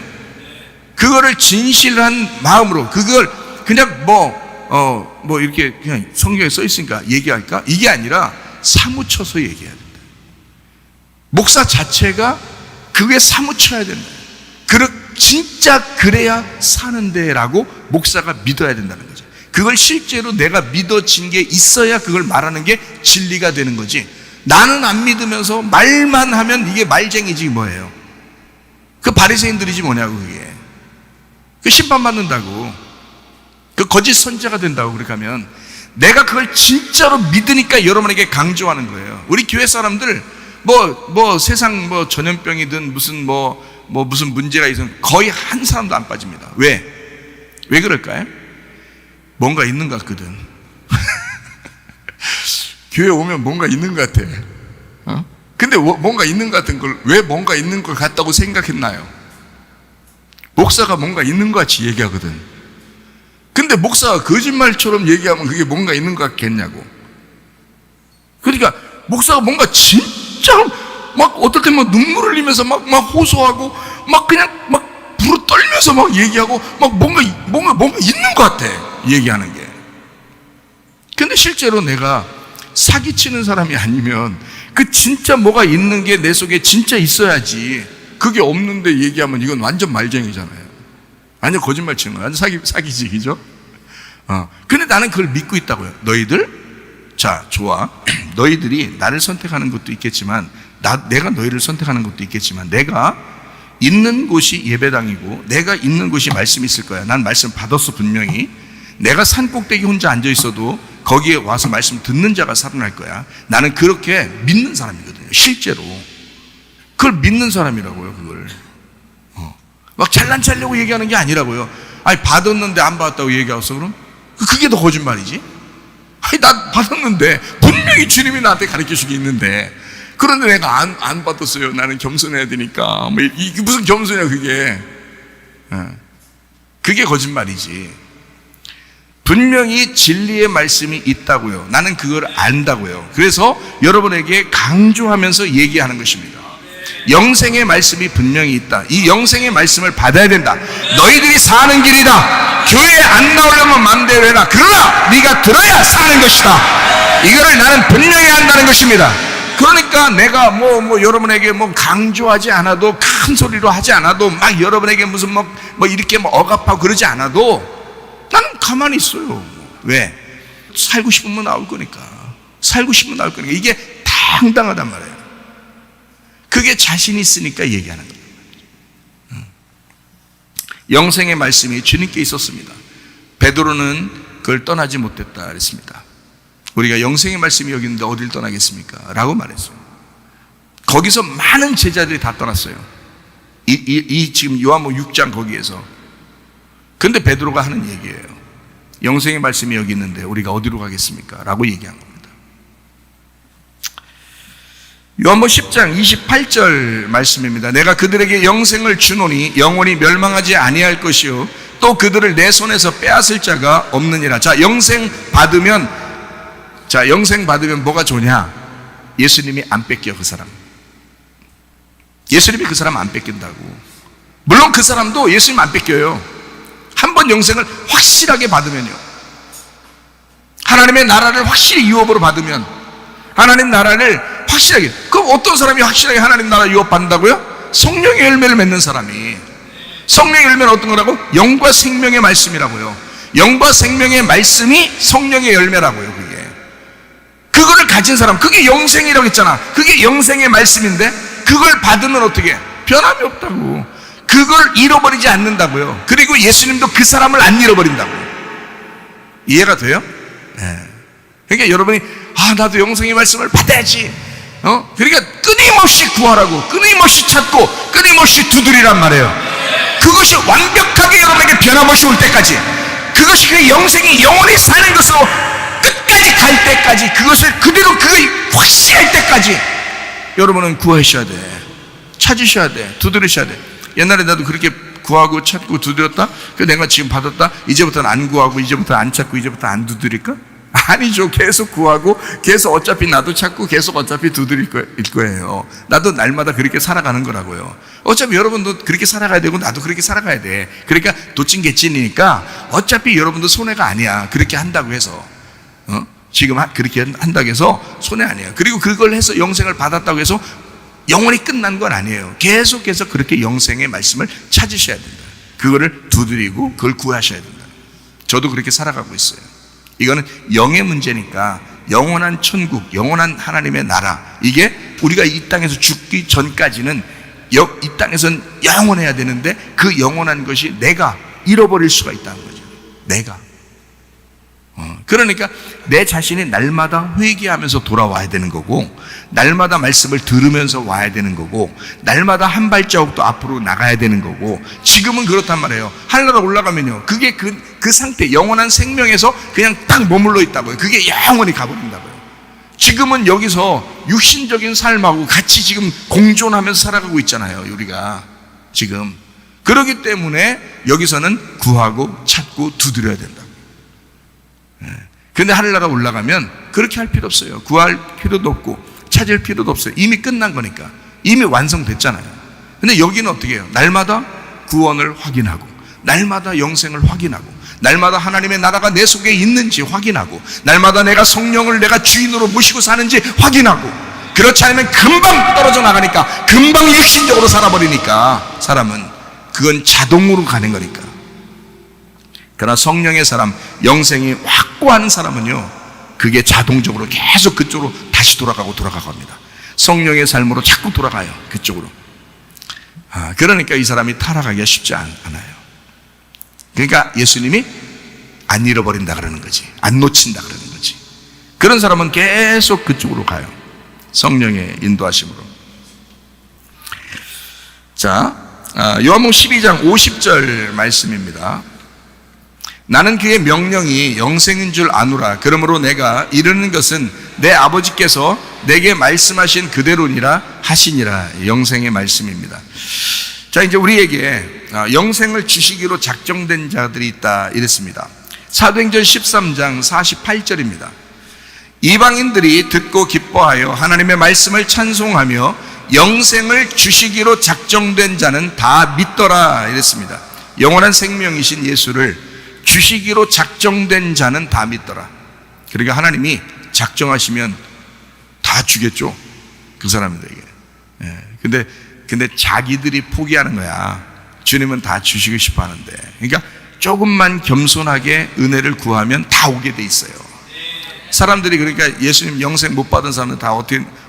[SPEAKER 1] 그거를 진실한 마음으로, 그걸 그냥 뭐 이렇게 그냥 성경에 써 있으니까 얘기할까? 이게 아니라 사무쳐서 얘기해야 된다. 목사 자체가 그게 사무쳐야 된다. 진짜 그래야 사는데 라고 목사가 믿어야 된다는 거죠. 그걸 실제로 내가 믿어진 게 있어야 그걸 말하는 게 진리가 되는 거지. 나는 안 믿으면서 말만 하면 이게 말쟁이지 뭐예요. 그 바리새인들이지 뭐냐고. 그게 그 심판받는다고, 그 거짓 선지자가 된다고. 그렇게 하면 내가 그걸 진짜로 믿으니까 여러분에게 강조하는 거예요. 우리 교회 사람들 세상 전염병이든 무슨 무슨 문제가 있으면 거의 한 사람도 안 빠집니다. 왜 그럴까요? 뭔가 있는 것 같거든. 교회 오면 뭔가 있는 것 같아. 근데 뭔가 있는 것 같은 걸 왜 뭔가 있는 것 같다고 생각했나요? 목사가 뭔가 있는 것 같이 얘기하거든. 근데 목사가 거짓말처럼 얘기하면 그게 뭔가 있는 것 같겠냐고. 그러니까 목사가 뭔가 진짜 막 어떨 때 막 눈물을 흘리면서 막 호소하고 막 그냥 막 불어 떨면서 막 얘기하고 막 뭔가 있는 것 같아 얘기하는 게. 근데 실제로 내가 사기치는 사람이 아니면 그 진짜 뭐가 있는 게 내 속에 진짜 있어야지. 그게 없는데 얘기하면 이건 완전 말쟁이잖아요. 완전 거짓말 치는 거야. 완전 사기지, 그죠? 근데 나는 그걸 믿고 있다고요. 너희들, 자, 좋아. 너희들이 나를 선택하는 것도 있겠지만, 내가 너희를 선택하는 것도 있겠지만, 내가 있는 곳이 예배당이고, 내가 있는 곳이 말씀이 있을 거야. 난 말씀 받았어, 분명히. 내가 산 꼭대기 혼자 앉아 있어도 거기에 와서 말씀 듣는 자가 살아날 거야. 나는 그렇게 믿는 사람이거든요. 실제로. 그걸 믿는 사람이라고요, 그걸. 막 잘난 체하려고 얘기하는 게 아니라고요. 아니, 받았는데 안 받았다고 얘기하겠어, 그럼? 그게 더 거짓말이지? 아니, 나 받았는데, 분명히 주님이 나한테 가르쳐 주게 있는데, 그런데 내가 안 받았어요. 나는 겸손해야 되니까. 이게 무슨 겸손이야, 그게. 그게 거짓말이지. 분명히 진리의 말씀이 있다고요. 나는 그걸 안다고요. 그래서 여러분에게 강조하면서 얘기하는 것입니다. 영생의 말씀이 분명히 있다. 이 영생의 말씀을 받아야 된다. 너희들이 사는 길이다. 교회에 안 나오려면 마음대로 해라. 그러나 네가 들어야 사는 것이다. 이거를 나는 분명히 한다는 것입니다. 그러니까 내가 여러분에게 강조하지 않아도, 큰 소리로 하지 않아도, 막 여러분에게 무슨 이렇게 억압하고 그러지 않아도 나는 가만히 있어요. 왜? 살고 싶으면 나올 거니까. 살고 싶으면 나올 거니까. 이게 당당하단 말이에요. 그게 자신 있으니까 얘기하는 거예요. 영생의 말씀이 주님께 있었습니다. 베드로는 그걸 떠나지 못했다 그랬습니다. 우리가 영생의 말씀이 여기 있는데 어딜 떠나겠습니까? 라고 말했어요. 거기서 많은 제자들이 다 떠났어요. 지금 요한복음 6장 거기에서. 근데 베드로가 하는 얘기예요. 영생의 말씀이 여기 있는데 우리가 어디로 가겠습니까? 라고 얘기한 겁니다. 요한복음 10장 28절 말씀입니다. 내가 그들에게 영생을 주노니 영원히 멸망하지 아니할 것이요 또 그들을 내 손에서 빼앗을 자가 없느니라. 자, 영생 받으면 뭐가 좋냐? 예수님이 안 뺏겨. 그 사람, 예수님이 그 사람 안 뺏긴다고. 물론 그 사람도 예수님 안 뺏겨요. 한 번 영생을 확실하게 받으면요, 하나님의 나라를 확실히 유업으로 받으면, 하나님 나라를 확실하게, 그럼 어떤 사람이 확실하게 하나님 나라 유업받는다고요? 성령의 열매를 맺는 사람이. 성령의 열매는 어떤 거라고? 영과 생명의 말씀이라고요. 영과 생명의 말씀이 성령의 열매라고요. 그거를 가진 사람, 그게 영생이라고 했잖아. 그게 영생의 말씀인데 그걸 받으면 어떻게? 변함이 없다고. 그걸 잃어버리지 않는다고요. 그리고 예수님도 그 사람을 안 잃어버린다고요. 이해가 돼요? 네. 그러니까 여러분이 나도 영생의 말씀을 받아야지, 그러니까 끊임없이 구하라고, 끊임없이 찾고 끊임없이 두드리란 말이에요. 그것이 완벽하게 여러분에게 변함없이 올 때까지, 그것이 그 영생이 영원히 사는 것으로 끝까지 갈 때까지, 그것을 그대로 그게 확실할 때까지 여러분은 구하셔야 돼. 찾으셔야 돼. 두드리셔야 돼. 옛날에 나도 그렇게 구하고 찾고 두드렸다? 내가 지금 받았다? 이제부터는 안 구하고, 이제부터는 안 찾고, 이제부터 안 두드릴까? 아니죠. 계속 구하고, 계속 어차피 나도 찾고, 계속 어차피 두드릴 거예요. 나도 날마다 그렇게 살아가는 거라고요. 어차피 여러분도 그렇게 살아가야 되고, 나도 그렇게 살아가야 돼. 그러니까 도찐개찐이니까 어차피 여러분도 손해가 아니야. 그렇게 한다고 해서. 지금 그렇게 한다고 해서 손해 아니에요. 그리고 그걸 해서 영생을 받았다고 해서 영원히 끝난 건 아니에요. 계속해서 그렇게 영생의 말씀을 찾으셔야 된다. 그거를 두드리고 그걸 구하셔야 된다. 저도 그렇게 살아가고 있어요. 이거는 영의 문제니까 영원한 천국, 영원한 하나님의 나라, 이게 우리가 이 땅에서 죽기 전까지는 이 땅에서는 영원해야 되는데, 그 영원한 것이 내가 잃어버릴 수가 있다는 거죠. 내가. 그러니까 내 자신이 날마다 회개하면서 돌아와야 되는 거고, 날마다 말씀을 들으면서 와야 되는 거고, 날마다 한 발자국 도 앞으로 나가야 되는 거고. 지금은 그렇단 말이에요. 하늘나라 올라가면요, 그게 그 상태, 영원한 생명에서 그냥 딱 머물러 있다고요. 그게 영원히 가버린다고요. 지금은 여기서 육신적인 삶하고 같이 지금 공존하면서 살아가고 있잖아요, 우리가 지금. 그렇기 때문에 여기서는 구하고 찾고 두드려야 된다. 근데 하늘나라 올라가면 그렇게 할 필요 없어요. 구할 필요도 없고 찾을 필요도 없어요. 이미 끝난 거니까. 이미 완성됐잖아요. 근데 여기는 어떻게 해요? 날마다 구원을 확인하고, 날마다 영생을 확인하고, 날마다 하나님의 나라가 내 속에 있는지 확인하고, 날마다 내가 성령을 내가 주인으로 모시고 사는지 확인하고. 그렇지 않으면 금방 떨어져 나가니까, 금방 육신적으로 살아버리니까, 사람은 그건 자동으로 가는 거니까. 그러나 성령의 사람, 영생이 확고한 사람은요, 그게 자동적으로 계속 그쪽으로 다시 돌아가고 합니다. 성령의 삶으로 자꾸 돌아가요, 그쪽으로. 그러니까 이 사람이 타락하기가 쉽지 않아요. 그러니까 예수님이 안 잃어버린다 그러는 거지, 안 놓친다 그러는 거지. 그런 사람은 계속 그쪽으로 가요, 성령의 인도하심으로. 자, 요한복음 12장 50절 말씀입니다. 나는 그의 명령이 영생인 줄 아노라. 그러므로 내가 이르는 것은 내 아버지께서 내게 말씀하신 그대로니라 하시니라. 영생의 말씀입니다. 자, 이제 우리에게 영생을 주시기로 작정된 자들이 있다 이랬습니다. 사도행전 13장 48절입니다. 이방인들이 듣고 기뻐하여 하나님의 말씀을 찬송하며 영생을 주시기로 작정된 자는 다 믿더라 이랬습니다. 영원한 생명이신 예수를 주시기로 작정된 자는 다 믿더라. 그러니까 하나님이 작정하시면 다 주겠죠, 그 사람들에게. 근데 자기들이 포기하는 거야. 주님은 다 주시고 싶어 하는데. 그러니까 조금만 겸손하게 은혜를 구하면 다 오게 돼 있어요. 사람들이, 그러니까 예수님 영생 못 받은 사람은 다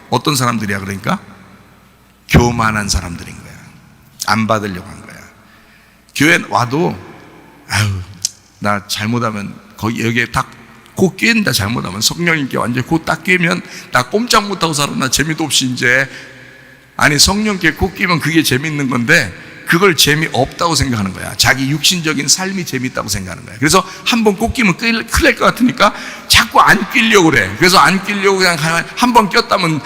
[SPEAKER 1] 어떤 사람들이야? 그러니까 교만한 사람들인 거야. 안 받으려고 한 거야. 교회 와도 나 잘못하면 여기에 딱 곧 끼인다. 잘못하면 성령님께 완전히 곧 딱 끼면 나 꼼짝 못하고 살아. 나 재미도 없이 이제. 아니, 성령께 곧 끼면 그게 재밌는 건데 그걸 재미없다고 생각하는 거야. 자기 육신적인 삶이 재밌다고 생각하는 거야. 그래서 한번 꼭 끼면 큰일 날 것 같으니까 자꾸 안 끼려고 그래. 그래서 안 끼려고 그냥 한번 꼈다면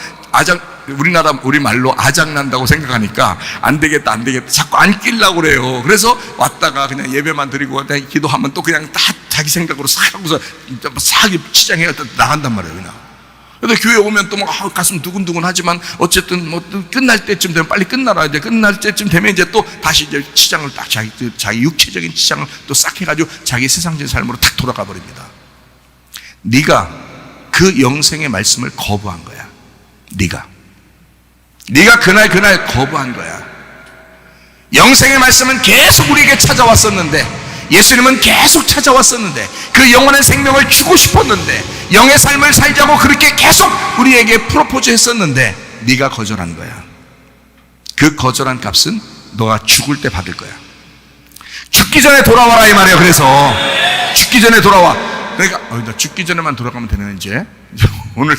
[SPEAKER 1] 우리 말로 아작난다고 생각하니까 안 되겠다 자꾸 안 끼려고 그래요. 그래서 왔다가 그냥 예배만 드리고 기도하면 또 그냥 다 자기 생각으로 싹 하고서 싹 치장해 나간단 말이에요, 그냥. 근데 교회 오면 또 가슴 두근두근 하지만 어쨌든 끝날 때쯤 되면 빨리 끝나라. 이제 끝날 때쯤 되면 이제 또 다시 이제 치장을 딱 자기 육체적인 치장을 또 싹 해가지고 자기 세상적인 삶으로 탁 돌아가 버립니다. 네가 그 영생의 말씀을 거부한 거야. 네가 그날 거부한 거야. 영생의 말씀은 계속 우리에게 찾아왔었는데, 예수님은 계속 찾아왔었는데, 그 영원한 생명을 주고 싶었는데, 영의 삶을 살자고 그렇게 계속 우리에게 프로포즈 했었는데 네가 거절한 거야. 그 거절한 값은 너가 죽을 때 받을 거야. 죽기 전에 돌아와라 이 말이에요. 그래서 죽기 전에 돌아와. 그러니까 나 죽기 전에만 돌아가면 되는, 이제 오늘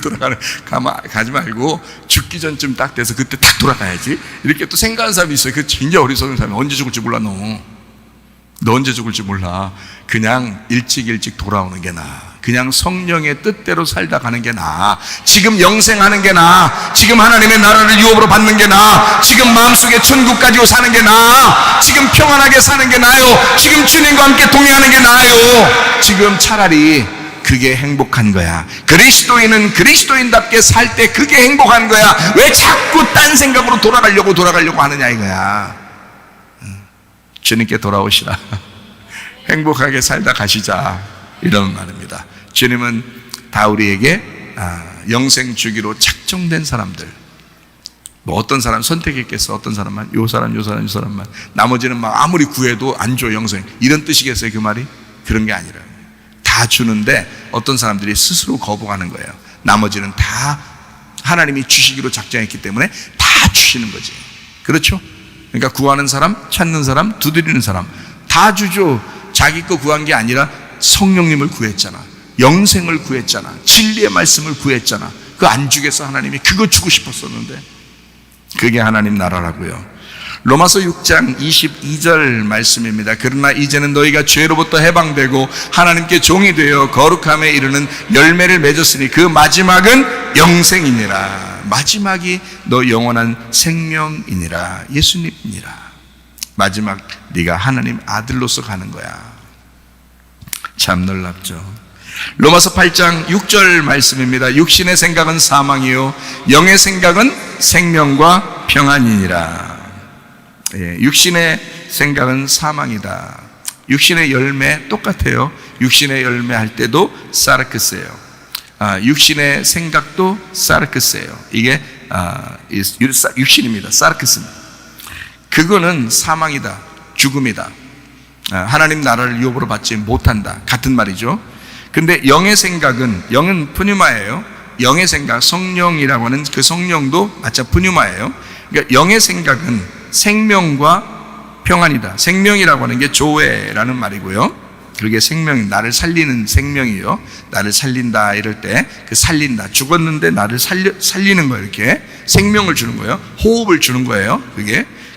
[SPEAKER 1] 가지 말고 죽기 전쯤 딱 돼서 그때 딱 돌아가야지, 이렇게 또 생각하는 사람이 있어요. 그 진짜 어리석은 사람이. 언제 죽을지 몰라. 너 언제 죽을지 몰라. 그냥 일찍 돌아오는 게 나아. 그냥 성령의 뜻대로 살다 가는 게 나아. 지금 영생하는 게 나아. 지금 하나님의 나라를 유업으로 받는 게 나아. 지금 마음속에 천국 가지고 사는 게 나아. 지금 평안하게 사는 게 나아요. 지금 주님과 함께 동행하는 게 나아요. 지금 차라리 그게 행복한 거야. 그리스도인은 그리스도인답게 살 때 그게 행복한 거야. 왜 자꾸 딴 생각으로 돌아가려고 하느냐 이거야. 주님께 돌아오시라. 행복하게 살다 가시자, 이런 말입니다. 주님은 다 우리에게 영생 주기로 작정된 사람들, 뭐 어떤 사람 선택했겠어. 어떤 사람만, 요 사람만, 나머지는 막 아무리 구해도 안 줘 영생, 이런 뜻이겠어요 그 말이? 그런 게 아니라 다 주는데 어떤 사람들이 스스로 거부하는 거예요. 나머지는 다 하나님이 주시기로 작정했기 때문에 다 주시는 거지. 그렇죠? 그러니까 구하는 사람, 찾는 사람, 두드리는 사람 다 주죠. 자기 거 구한 게 아니라 성령님을 구했잖아. 영생을 구했잖아. 진리의 말씀을 구했잖아. 그거 안 주겠어? 하나님이 그거 주고 싶었었는데. 그게 하나님 나라라고요. 로마서 6장 22절 말씀입니다. 그러나 이제는 너희가 죄로부터 해방되고 하나님께 종이 되어 거룩함에 이르는 열매를 맺었으니 그 마지막은 영생이니라. 마지막이 너 영원한 생명이니라. 예수님이니라. 마지막 네가 하나님 아들로서 가는 거야. 참 놀랍죠. 로마서 8장 6절 말씀입니다. 육신의 생각은 사망이요 영의 생각은 생명과 평안이니라. 육신의 생각은 사망이다. 육신의 열매 똑같아요. 육신의 열매 할 때도 사르크스예요. 육신의 생각도 사르크스예요. 이게 육신입니다. 사르크스입니다. 그거는 사망이다, 죽음이다. 하나님 나라를 유업으로 받지 못한다, 같은 말이죠. 근데 영의 생각은, 영은 푸뉴마예요. 영의 생각, 성령이라고 하는 그 성령도 마찬 푸뉴마예요. 그러니까 영의 생각은 생명과 평안이다. 생명이라고 하는 게 조회라는 말이고요. 그게 생명, 나를 살리는 생명이요. 나를 살린다 이럴 때 그 살린다, 죽었는데 나를 살리는 거예요. 이렇게 생명을 주는 거예요. 호흡을 주는 거예요.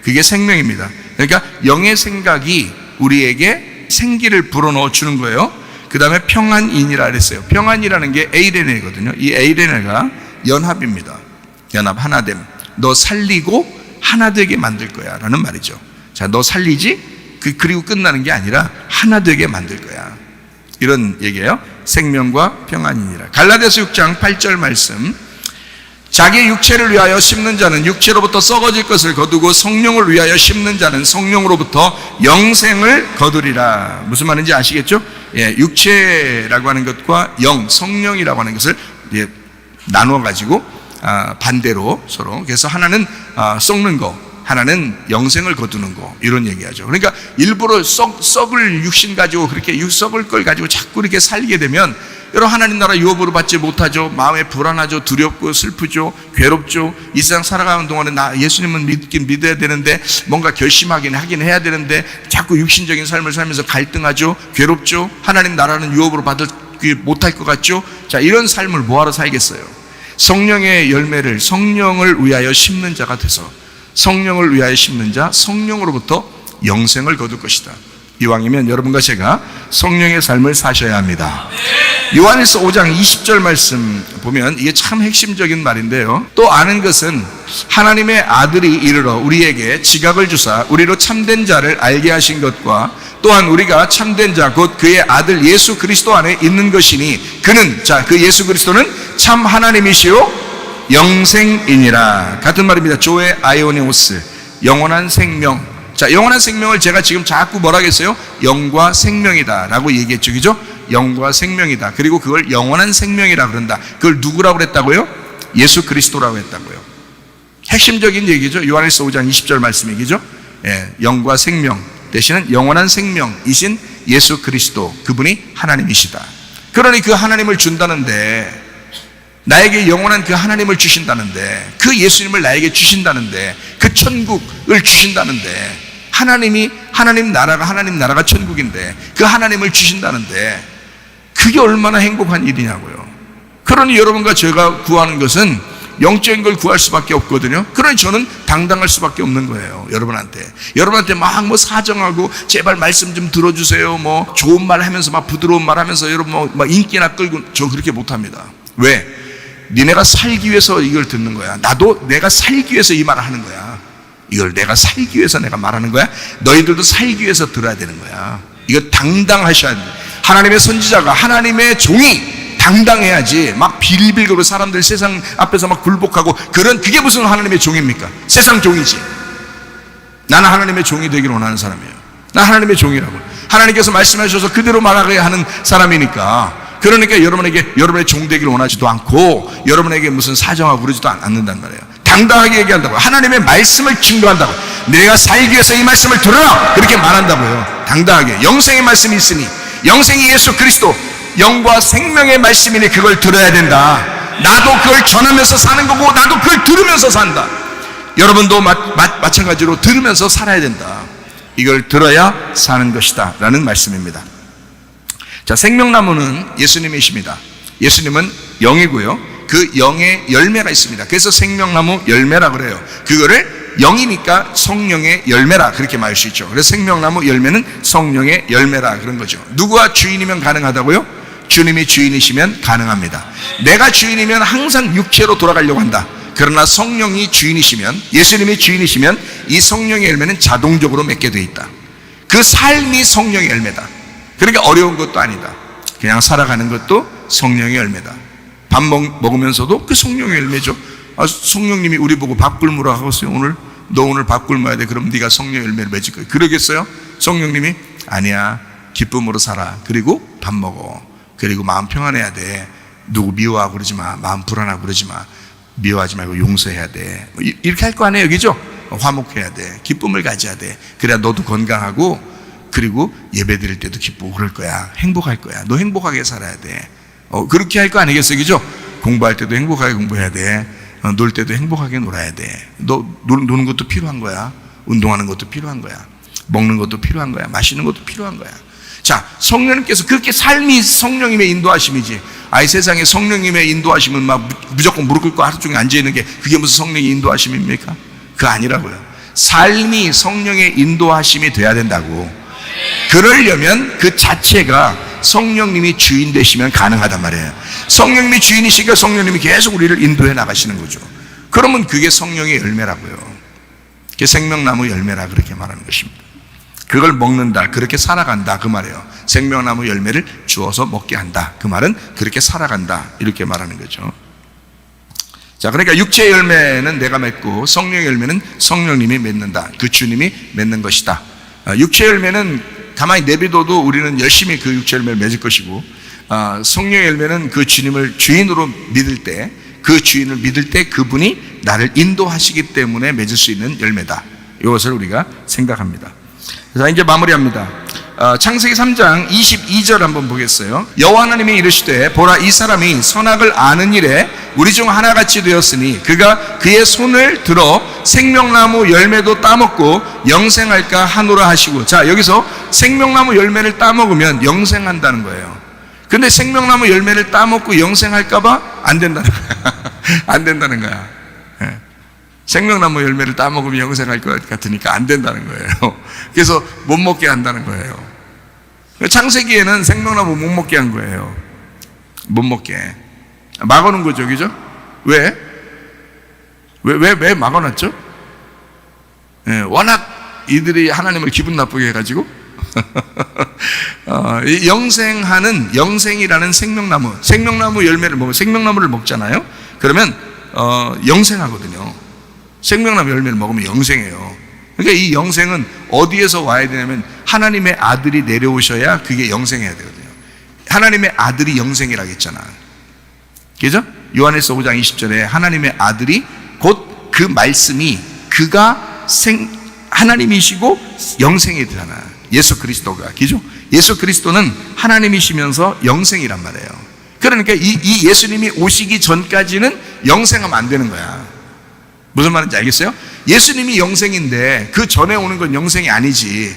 [SPEAKER 1] 그게 생명입니다. 그러니까 영의 생각이 우리에게 생기를 불어넣어 주는 거예요. 그 다음에 평안이니라 그랬어요. 평안이라는 게 에이레네거든요. 이 에이레네가 연합입니다. 연합, 하나됨. 너 살리고 하나 되게 만들 거야 라는 말이죠. 자, 너 살리지? 그리고 끝나는 게 아니라 하나 되게 만들 거야, 이런 얘기예요. 생명과 평안이니라. 갈라디아서 6장 8절 말씀. 자기 육체를 위하여 심는 자는 육체로부터 썩어질 것을 거두고 성령을 위하여 심는 자는 성령으로부터 영생을 거두리라. 무슨 말인지 아시겠죠? 육체라고 하는 것과 영, 성령이라고 하는 것을 나누어 가지고 반대로 서로. 그래서 하나는 썩는 거, 하나는 영생을 거두는 거, 이런 얘기하죠. 그러니까 일부러 썩을 육신 가지고 그렇게 썩을 걸 가지고 자꾸 이렇게 살게 되면 여러분 하나님 나라 유업으로 받지 못하죠. 마음에 불안하죠. 두렵고 슬프죠. 괴롭죠. 이 세상 살아가는 동안에 나 예수님은 믿어야 되는데 뭔가 결심하긴 하긴 해야 되는데 자꾸 육신적인 삶을 살면서 갈등하죠. 괴롭죠. 하나님 나라는 유업으로 받을 못할 것 같죠. 자, 이런 삶을 뭐하러 살겠어요? 성령의 열매를 성령을 위하여 심는 자가 돼서, 성령을 위하여 심는 자, 성령으로부터 영생을 거둘 것이다. 이왕이면 여러분과 제가 성령의 삶을 사셔야 합니다. 요한일서 5장 20절 말씀 보면 이게 참 핵심적인 말인데요. 또 아는 것은 하나님의 아들이 이르러 우리에게 지각을 주사 우리로 참된 자를 알게 하신 것과 또한 우리가 참된 자 곧 그의 아들 예수 그리스도 안에 있는 것이니 그는, 자, 그 예수 그리스도는 참 하나님이시요 영생이니라. 같은 말입니다. 조에 아이오니오스, 영원한 생명, 자, 영원한 생명을 제가 지금 자꾸 뭐라 했어요? 영과 생명이다 라고 얘기했죠, 그죠? 영과 생명이다. 그리고 그걸 영원한 생명이라 그런다. 그걸 누구라고 그랬다고요? 예수 그리스도라고 했다고요. 핵심적인 얘기죠. 요한일서 5장 20절 말씀 얘기죠. 예, 영과 생명 대신은 영원한 생명이신 예수 그리스도, 그분이 하나님이시다. 그러니 그 하나님을 준다는데, 나에게 영원한 그 하나님을 주신다는데, 그 예수님을 나에게 주신다는데, 그 천국을 주신다는데, 하나님 나라가 천국인데 그 하나님을 주신다는데, 그게 얼마나 행복한 일이냐고요. 그러니 여러분과 제가 구하는 것은 영적인 걸 구할 수밖에 없거든요. 그러니 저는 당당할 수밖에 없는 거예요. 여러분한테 막 뭐 사정하고 제발 말씀 좀 들어주세요, 뭐 좋은 말 하면서 막 부드러운 말 하면서 여러분 막 인기나 끌고, 저 그렇게 못합니다. 왜? 니네가 살기 위해서 이걸 듣는 거야. 나도 내가 살기 위해서 이 말을 하는 거야. 이걸 내가 살기 위해서 내가 말하는 거야. 너희들도 살기 위해서 들어야 되는 거야. 이거 당당하셔야 돼. 하나님의 선지자가, 하나님의 종이 당당해야지 막 빌빌거리고 사람들 세상 앞에서 막 굴복하고, 그게 무슨 하나님의 종입니까? 세상 종이지. 나는 하나님의 종이 되기를 원하는 사람이에요. 나 하나님의 종이라고. 하나님께서 말씀하셔서 그대로 말하게 하는 사람이니까. 그러니까 여러분의 종 되기를 원하지도 않고, 여러분에게 무슨 사정하고 그러지도 않는단 말이에요. 당당하게 얘기한다고. 하나님의 말씀을 증거한다고. 내가 살기 위해서 이 말씀을 들어라, 그렇게 말한다고요. 당당하게. 영생의 말씀이 있으니, 영생이 예수 그리스도, 영과 생명의 말씀이니 그걸 들어야 된다. 나도 그걸 전하면서 사는 거고, 나도 그걸 들으면서 산다. 여러분도 마찬가지로 들으면서 살아야 된다. 이걸 들어야 사는 것이다 라는 말씀입니다. 자, 생명나무는 예수님이십니다. 예수님은 영이고요, 그 영의 열매가 있습니다. 그래서 생명나무 열매라 그래요. 그거를 영이니까 성령의 열매라 그렇게 말할 수 있죠. 그래서 생명나무 열매는 성령의 열매라 그런 거죠. 누구와 주인이면 가능하다고요? 주님이 주인이시면 가능합니다. 내가 주인이면 항상 육체로 돌아가려고 한다. 그러나 성령이 주인이시면, 예수님이 주인이시면 이 성령의 열매는 자동적으로 맺게 돼 있다. 그 삶이 성령의 열매다. 그러니까 어려운 것도 아니다. 그냥 살아가는 것도 성령의 열매다. 밥 먹으면서도 그 성령의 열매죠. 성령님이 우리 보고 밥 굶으라 하겠어요. 너 오늘 밥 굶어야 돼. 그럼 네가 성령의 열매를 맺을 거야. 그러겠어요? 성령님이 아니야, 기쁨으로 살아. 그리고 밥 먹어. 그리고 마음 평안해야 돼. 누구 미워하고 그러지 마. 마음 불안하고 그러지 마. 미워하지 말고 용서해야 돼. 이렇게 할 거 아니에요, 그죠? 화목해야 돼. 기쁨을 가져야 돼. 그래야 너도 건강하고, 그리고 예배 드릴 때도 기쁘고 그럴 거야. 행복할 거야. 너 행복하게 살아야 돼. 그렇게 할 거 아니겠어요, 그죠? 공부할 때도 행복하게 공부해야 돼. 놀 때도 행복하게 놀아야 돼. 너 노는 것도 필요한 거야. 운동하는 것도 필요한 거야. 먹는 것도 필요한 거야. 마시는 것도 필요한 거야. 자, 성령님께서 그렇게 삶이 성령님의 인도하심이지. 아이 세상에 성령님의 인도하심은 막 무조건 무릎 꿇고 하루 종일 앉아있는 게 그게 무슨 성령의 인도하심입니까? 그거 아니라고요. 삶이 성령의 인도하심이 돼야 된다고. 그러려면 그 자체가 성령님이 주인 되시면 가능하단 말이에요. 성령님이 주인이시니까 성령님이 계속 우리를 인도해 나가시는 거죠. 그러면 그게 성령의 열매라고요. 그게 생명나무 열매라 그렇게 말하는 것입니다. 그걸 먹는다, 그렇게 살아간다 그 말이에요. 생명나무 열매를 주어서 먹게 한다, 그 말은 그렇게 살아간다 이렇게 말하는 거죠. 자, 그러니까 육체의 열매는 내가 맺고 성령의 열매는 성령님이 맺는다. 그 주님이 맺는 것이다. 육체의 열매는 가만히 내비둬도 우리는 열심히 그 육체의 열매를 맺을 것이고, 성령의 열매는 그 주님을 주인으로 믿을 때, 그 주인을 믿을 때 그분이 나를 인도하시기 때문에 맺을 수 있는 열매다. 이것을 우리가 생각합니다. 자, 이제 마무리합니다. 창세기 3장 22절 한번 보겠어요. 여호와 하나님이 이르시되 보라, 이 사람이 선악을 아는 일에 우리 중 하나같이 되었으니 그가 그의 손을 들어 생명나무 열매도 따먹고 영생할까 하노라 하시고. 자, 여기서 생명나무 열매를 따먹으면 영생한다는 거예요. 근데 생명나무 열매를 따먹고 영생할까봐 안 된다는 거야. 안 된다는 거야. 생명나무 열매를 따먹으면 영생할 것 같으니까 안 된다는 거예요. 그래서 못 먹게 한다는 거예요. 창세기에는 생명나무 못 먹게 한 거예요. 못 먹게 막아놓은 거죠, 그죠? 왜 막아놨죠? 워낙 이들이 하나님을 기분 나쁘게 해가지고 영생하는, 영생이라는 생명나무 열매를 먹으면, 생명나무를 먹잖아요. 그러면 영생하거든요. 생명나무 열매를 먹으면 영생해요. 그러니까 이 영생은 어디에서 와야 되냐면 하나님의 아들이 내려오셔야 그게 영생해야 되거든요. 하나님의 아들이 영생이라고 했잖아. 그죠? 요한에서 5장 20절에 하나님의 아들이 곧 그 말씀이 그가 하나님이시고 영생이 되잖아. 예수 그리스도가. 그죠? 예수 그리스도는 하나님이시면서 영생이란 말이에요. 그러니까 이 예수님이 오시기 전까지는 영생하면 안 되는 거야. 무슨 말인지 알겠어요? 예수님이 영생인데 그 전에 오는 건 영생이 아니지.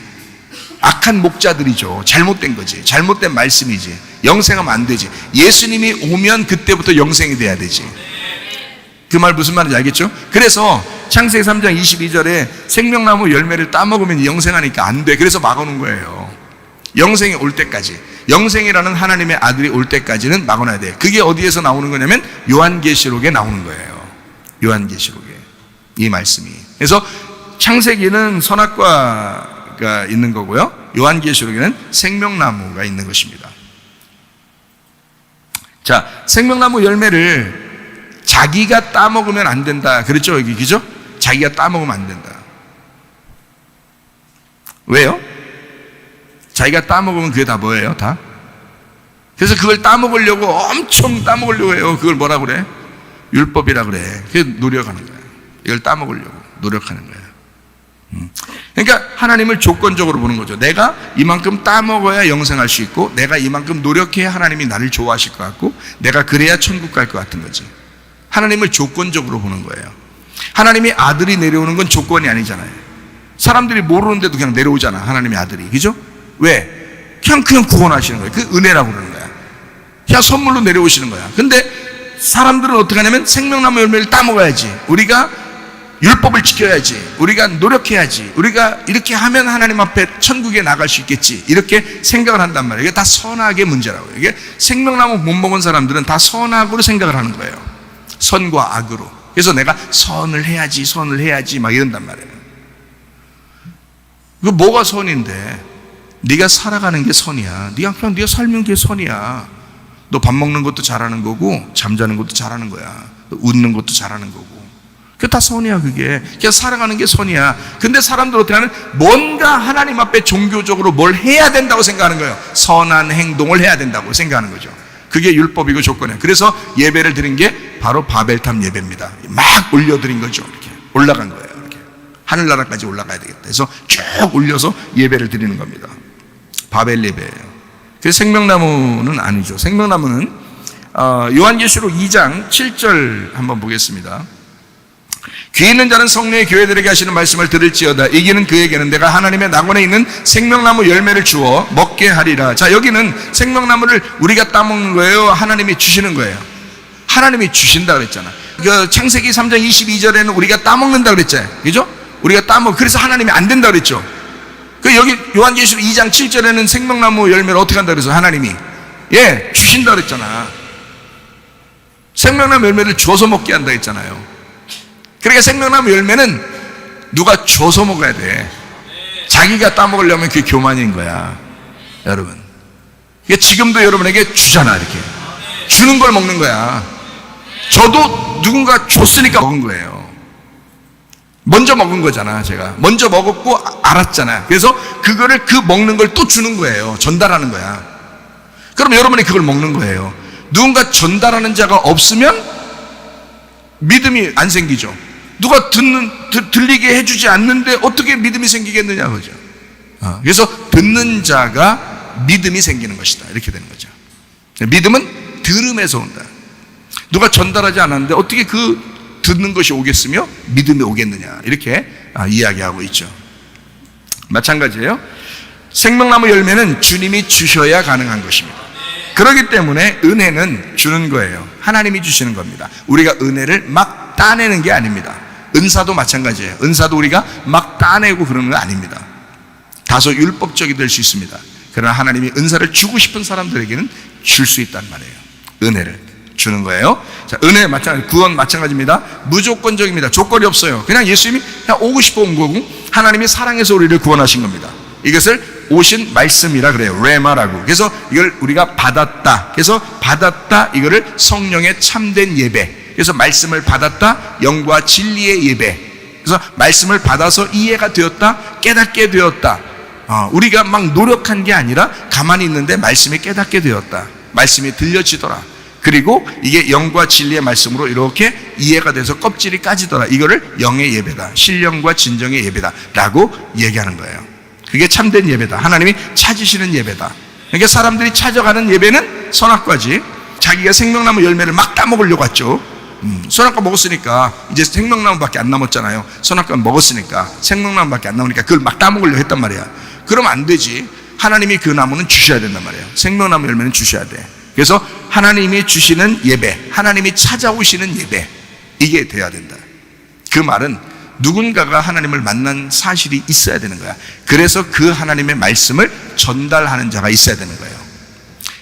[SPEAKER 1] 악한 목자들이죠. 잘못된 거지. 잘못된 말씀이지. 영생하면 안 되지. 예수님이 오면 그때부터 영생이 돼야 되지. 그 말 무슨 말인지 알겠죠? 그래서 창세기 3장 22절에 생명나무 열매를 따먹으면 영생하니까 안 돼. 그래서 막아놓은 거예요. 영생이 올 때까지, 영생이라는 하나님의 아들이 올 때까지는 막아놔야 돼. 그게 어디에서 나오는 거냐면 요한계시록에 나오는 거예요. 요한계시록에 이 말씀이. 그래서 창세기는 선악과가 있는 거고요, 요한계시록에는 생명나무가 있는 것입니다. 자, 생명나무 열매를 자기가 따먹으면 안 된다 그랬죠, 여기. 그죠? 자기가 따먹으면 안 된다. 왜요? 자기가 따먹으면 그게 다 뭐예요? 다? 그래서 그걸 따먹으려고 엄청 따먹으려고 해요. 그걸 뭐라 그래? 율법이라 그래. 그게 노력하는 거야. 이걸 따먹으려고 노력하는 거야. 그러니까 하나님을 조건적으로 보는 거죠. 내가 이만큼 따먹어야 영생할 수 있고, 내가 이만큼 노력해야 하나님이 나를 좋아하실 것 같고, 내가 그래야 천국 갈 것 같은 거지. 하나님을 조건적으로 보는 거예요. 하나님이 아들이 내려오는 건 조건이 아니잖아요. 사람들이 모르는데도 그냥 내려오잖아, 하나님의 아들이. 그죠? 왜? 그냥 구원하시는 거예요. 그 은혜라고 그러는 거야. 그냥 선물로 내려오시는 거야. 근데 사람들은 어떻게 하냐면 생명나무 열매를 따먹어야지, 우리가 율법을 지켜야지, 우리가 노력해야지, 우리가 이렇게 하면 하나님 앞에 천국에 나갈 수 있겠지, 이렇게 생각을 한단 말이에요. 이게 다 선악의 문제라고요. 이게 생명나무 못 먹은 사람들은 다 선악으로 생각을 하는 거예요. 선과 악으로. 그래서 내가 선을 해야지 막 이런단 말이에요. 그 뭐가 선인데? 네가 살아가는 게 선이야. 네가 살면 그게 선이야. 너 밥 먹는 것도 잘하는 거고, 잠자는 것도 잘하는 거야. 웃는 것도 잘하는 거고. 그게 다 선이야, 그게. 그냥 살아가는 게 선이야. 근데 사람들 어떻게 하면 뭔가 하나님 앞에 종교적으로 뭘 해야 된다고 생각하는 거예요. 선한 행동을 해야 된다고 생각하는 거죠. 그게 율법이고 조건이에요. 그래서 예배를 드린 게 바로 바벨탑 예배입니다. 막 올려드린 거죠. 이렇게 올라간 거예요. 이렇게 하늘나라까지 올라가야 되겠다. 그래서 쭉 올려서 예배를 드리는 겁니다. 바벨 예배예요. 그래서 생명나무는 아니죠. 생명나무는 요한계시록 2장 7절 한번 보겠습니다. 귀 있는 자는 성령의 교회들에게 하시는 말씀을 들을지어다. 이기는 그에게는 내가 하나님의 낙원에 있는 생명나무 열매를 주어 먹게 하리라. 자, 여기는 생명나무를 우리가 따먹는 거예요, 하나님이 주시는 거예요? 하나님이 주신다 그랬잖아. 그 창세기 3장 22절에는 우리가 따먹는다 그랬잖아요. 그죠? 우리가 그래서 하나님이 안 된다 그랬죠. 그 여기 요한계시록 2장 7절에는 생명나무 열매를 어떻게 한다 그래서 하나님이 주신다 그랬잖아. 생명나무 열매를 줘서 먹게 한다 했잖아요. 그러니까 생명나무 열매는 누가 줘서 먹어야 돼. 자기가 따먹으려면 그게 교만인 거야, 여러분. 그러니까 지금도 여러분에게 주잖아. 이렇게 주는 걸 먹는 거야. 저도 누군가 줬으니까 먹은 거예요. 먼저 먹은 거잖아. 제가 먼저 먹었고 알았잖아. 그래서 그거를 그 먹는 걸 또 주는 거예요. 전달하는 거야. 그럼 여러분이 그걸 먹는 거예요. 누군가 전달하는 자가 없으면 믿음이 안 생기죠. 누가 들리게 해주지 않는데 어떻게 믿음이 생기겠느냐, 그죠? 그래서 듣는 자가 믿음이 생기는 것이다, 이렇게 되는 거죠. 믿음은 들음에서 온다. 누가 전달하지 않았는데 어떻게 그 듣는 것이 오겠으며 믿음이 오겠느냐, 이렇게 이야기하고 있죠. 마찬가지예요. 생명나무 열매는 주님이 주셔야 가능한 것입니다. 그렇기 때문에 은혜는 주는 거예요. 하나님이 주시는 겁니다. 우리가 은혜를 막 따내는 게 아닙니다. 은사도 마찬가지예요. 은사도 우리가 막 따내고 그러는 거 아닙니다. 다소 율법적이 될 수 있습니다. 그러나 하나님이 은사를 주고 싶은 사람들에게는 줄 수 있단 말이에요. 은혜를 주는 거예요. 자, 은혜 마찬가지, 구원 마찬가지입니다. 무조건적입니다. 조건이 없어요. 그냥 예수님이 그냥 오고 싶어 온 거고, 하나님이 사랑해서 우리를 구원하신 겁니다. 이것을 오신 말씀이라 그래요. 레마라고. 그래서 이걸 우리가 받았다. 그래서 받았다, 이거를 성령의 참된 예배. 그래서 말씀을 받았다, 영과 진리의 예배. 그래서 말씀을 받아서 이해가 되었다, 깨닫게 되었다. 우리가 막 노력한 게 아니라 가만히 있는데 말씀이 깨닫게 되었다. 말씀이 들려지더라. 그리고 이게 영과 진리의 말씀으로 이렇게 이해가 돼서 껍질이 까지더라. 이거를 영의 예배다, 신령과 진정의 예배다 라고 얘기하는 거예요. 그게 참된 예배다, 하나님이 찾으시는 예배다. 그러니까 사람들이 찾아가는 예배는 선악과지. 자기가 생명나무 열매를 막 따먹으려고 했죠. 선악과 먹었으니까 이제 생명나무밖에 안 남았잖아요. 선악과 먹었으니까 생명나무밖에 안 남으니까 그걸 막 따먹으려고 했단 말이야. 그러면 안 되지. 하나님이 그 나무는 주셔야 된단 말이에요. 생명나무 열매는 주셔야 돼. 그래서 하나님이 주시는 예배, 하나님이 찾아오시는 예배, 이게 돼야 된다. 그 말은 누군가가 하나님을 만난 사실이 있어야 되는 거야. 그래서 그 하나님의 말씀을 전달하는 자가 있어야 되는 거예요.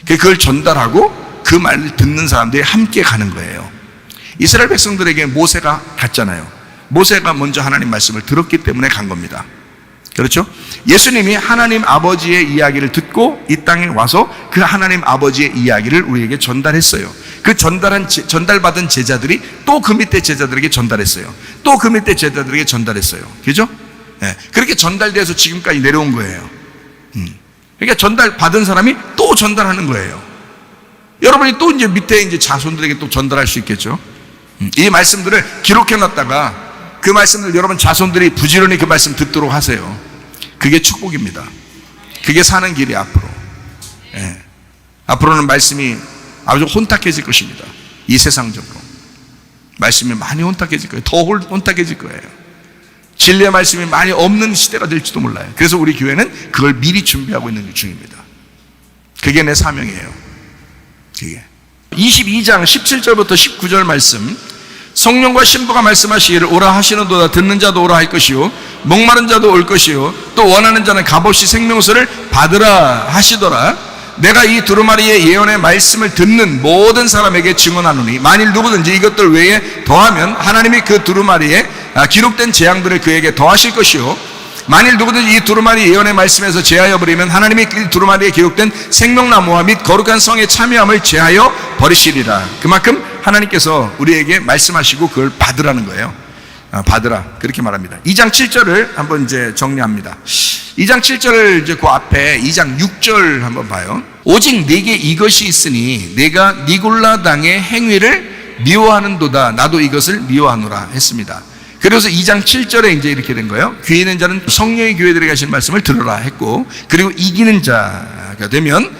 [SPEAKER 1] 그걸 전달하고 그 말을 듣는 사람들이 함께 가는 거예요. 이스라엘 백성들에게 모세가 갔잖아요. 모세가 먼저 하나님 말씀을 들었기 때문에 간 겁니다. 그렇죠? 예수님이 하나님 아버지의 이야기를 듣고 이 땅에 와서 그 하나님 아버지의 이야기를 우리에게 전달했어요. 그 전달받은 제자들이 또 그 밑에 제자들에게 전달했어요. 또 그 밑에 제자들에게 전달했어요. 그죠? 네. 그렇게 전달돼서 지금까지 내려온 거예요. 그러니까 전달받은 사람이 또 전달하는 거예요. 여러분이 또 이제 밑에 이제 자손들에게 또 전달할 수 있겠죠? 이 말씀들을 기록해 놨다가 그 말씀을 여러분 자손들이 부지런히 그 말씀 듣도록 하세요. 그게 축복입니다. 그게 사는 길이 앞으로. 예. 앞으로는 말씀이 아주 혼탁해질 것입니다. 이 세상적으로 말씀이 많이 혼탁해질 거예요. 더 혼탁해질 거예요. 진리의 말씀이 많이 없는 시대가 될지도 몰라요. 그래서 우리 교회는 그걸 미리 준비하고 있는 중입니다. 그게 내 사명이에요. 그게 22장 17절부터 19절 말씀, 성령과 신부가 말씀하시기를 오라 하시는도다. 듣는 자도 오라 할 것이요 목마른 자도 올 것이요 또 원하는 자는 값없이 생명수를 받으라 하시더라. 내가 이 두루마리의 예언의 말씀을 듣는 모든 사람에게 증언하노니 만일 누구든지 이것들 외에 더하면 하나님이 그 두루마리에 기록된 재앙들을 그에게 더하실 것이요 만일 누구든지 이 두루마리 예언의 말씀에서 제하여 버리면 하나님이 그 두루마리에 기록된 생명나무와 및 거룩한 성의 참여함을 제하여 버리시리라. 그만큼 하나님께서 우리에게 말씀하시고 그걸 받으라는 거예요. 받으라, 그렇게 말합니다. 2장 7절을 한번 이제 정리합니다. 2장 7절을 이제 그 앞에 2장 6절 한번 봐요. 오직 네게 이것이 있으니 내가 니골라 당의 행위를 미워하는도다. 나도 이것을 미워하노라 했습니다. 그래서 2장 7절에 이제 이렇게 된 거예요. 귀 있는 자는 성령의 교회들에게 하신 말씀을 들으라 했고, 그리고 이기는 자가 되면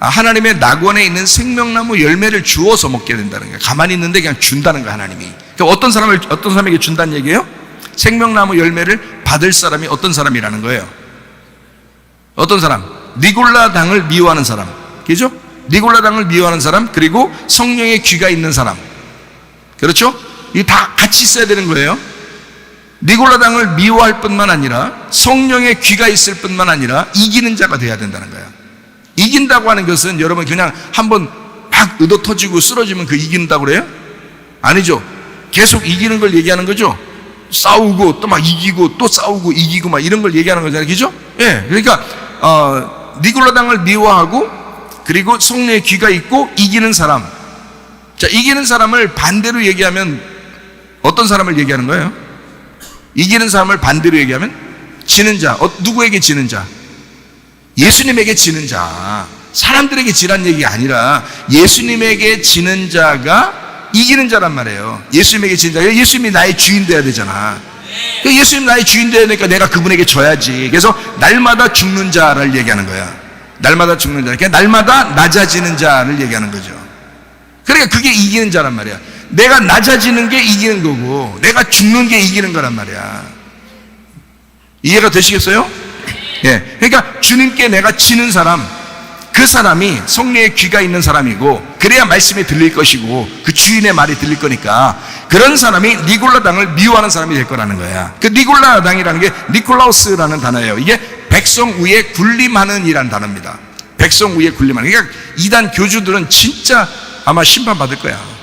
[SPEAKER 1] 하나님의 낙원에 있는 생명나무 열매를 주어서 먹게 된다는 거예요. 가만히 있는데 그냥 준다는 거예요, 하나님이. 그러니까 어떤 사람에게 준다는 얘기예요? 생명나무 열매를 받을 사람이 어떤 사람이라는 거예요? 어떤 사람? 니골라 당을 미워하는 사람. 그죠? 니골라 당을 미워하는 사람, 그리고 성령의 귀가 있는 사람. 그렇죠? 이 다 같이 있어야 되는 거예요. 니골라 당을 미워할 뿐만 아니라 성령의 귀가 있을 뿐만 아니라 이기는 자가 돼야 된다는 거예요. 이긴다고 하는 것은 여러분 그냥 한번 막 의도 터지고 쓰러지면 그 이긴다고 그래요? 아니죠. 계속 이기는 걸 얘기하는 거죠. 싸우고 또 막 이기고 또 싸우고 이기고 막 이런 걸 얘기하는 거잖아요. 그죠? 예. 그러니까 니골라 당을 미워하고 그리고 성령의 귀가 있고 이기는 사람. 자, 이기는 사람을 반대로 얘기하면 어떤 사람을 얘기하는 거예요? 이기는 사람을 반대로 얘기하면 지는 자. 누구에게 지는 자? 예수님에게 지는 자. 사람들에게 지란 얘기가 아니라 예수님에게 지는 자가 이기는 자란 말이에요. 예수님에게 지는 자가 예수님이 나의 주인 돼야 되잖아. 예수님 나의 주인 돼야 되니까 내가 그분에게 져야지. 그래서 날마다 죽는 자를 얘기하는 거야. 날마다 죽는 자. 그러니까 날마다 낮아지는 자를 얘기하는 거죠. 그러니까 그게 이기는 자란 말이야. 내가 낮아지는 게 이기는 거고 내가 죽는 게 이기는 거란 말이야. 이해가 되시겠어요? 예. 그러니까 주님께 내가 지는 사람, 그 사람이 성령의 귀가 있는 사람이고 그래야 말씀이 들릴 것이고 그 주인의 말이 들릴 거니까 그런 사람이 니골라 당을 미워하는 사람이 될 거라는 거야. 그 니골라 당이라는 게 니콜라우스라는 단어예요. 이게 백성 위에 군림하는 이라는 단어입니다. 백성 위에 군림하는. 그러니까 이단 교주들은 진짜 아마 심판받을 거야.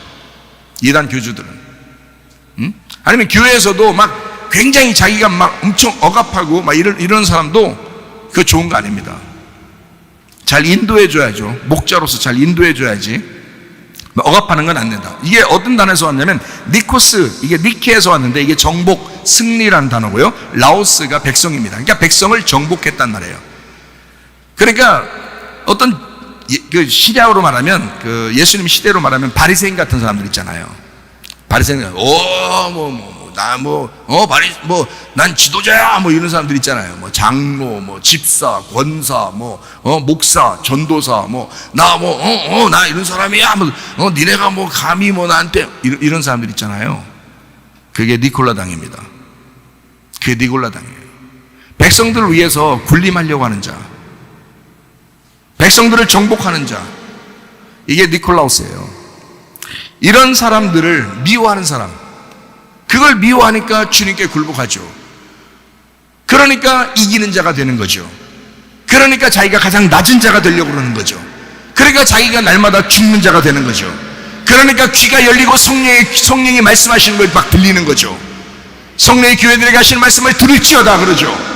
[SPEAKER 1] 이단 교주들은. 아니면 교회에서도 막 굉장히 자기가 막 엄청 억압하고 막 이런 사람도 그거 좋은 거 아닙니다. 잘 인도해 줘야죠. 목자로서 잘 인도해 줘야지. 억압하는 건 안 된다. 이게 어떤 단어에서 왔냐면 니코스, 이게 니케에서 왔는데 이게 정복, 승리라는 단어고요. 라오스가 백성입니다. 그러니까 백성을 정복했단 말이에요. 그러니까 어떤 그 시대로 말하면, 그 예수님 시대로 말하면 바리새인 같은 사람들 있잖아요. 바리새인, 난 지도자야, 뭐 이런 사람들 있잖아요. 뭐 장로, 뭐 집사, 권사, 목사, 전도사, 나 이런 사람이야. 니네가 감히 나한테 이런 사람들 있잖아요. 그게 니콜라당입니다. 그게 니콜라당이에요. 백성들을 위해서 군림하려고 하는 자, 백성들을 정복하는 자, 이게 니콜라우스예요. 이런 사람들을 미워하는 사람, 그걸 미워하니까 주님께 굴복하죠. 그러니까 이기는 자가 되는 거죠. 그러니까 자기가 가장 낮은 자가 되려고 그러는 거죠. 그러니까 자기가 날마다 죽는 자가 되는 거죠. 그러니까 귀가 열리고 성령이 말씀하시는 걸 막 들리는 거죠. 성령이 교회들에게 하시는 말씀을 들을지어다 그러죠.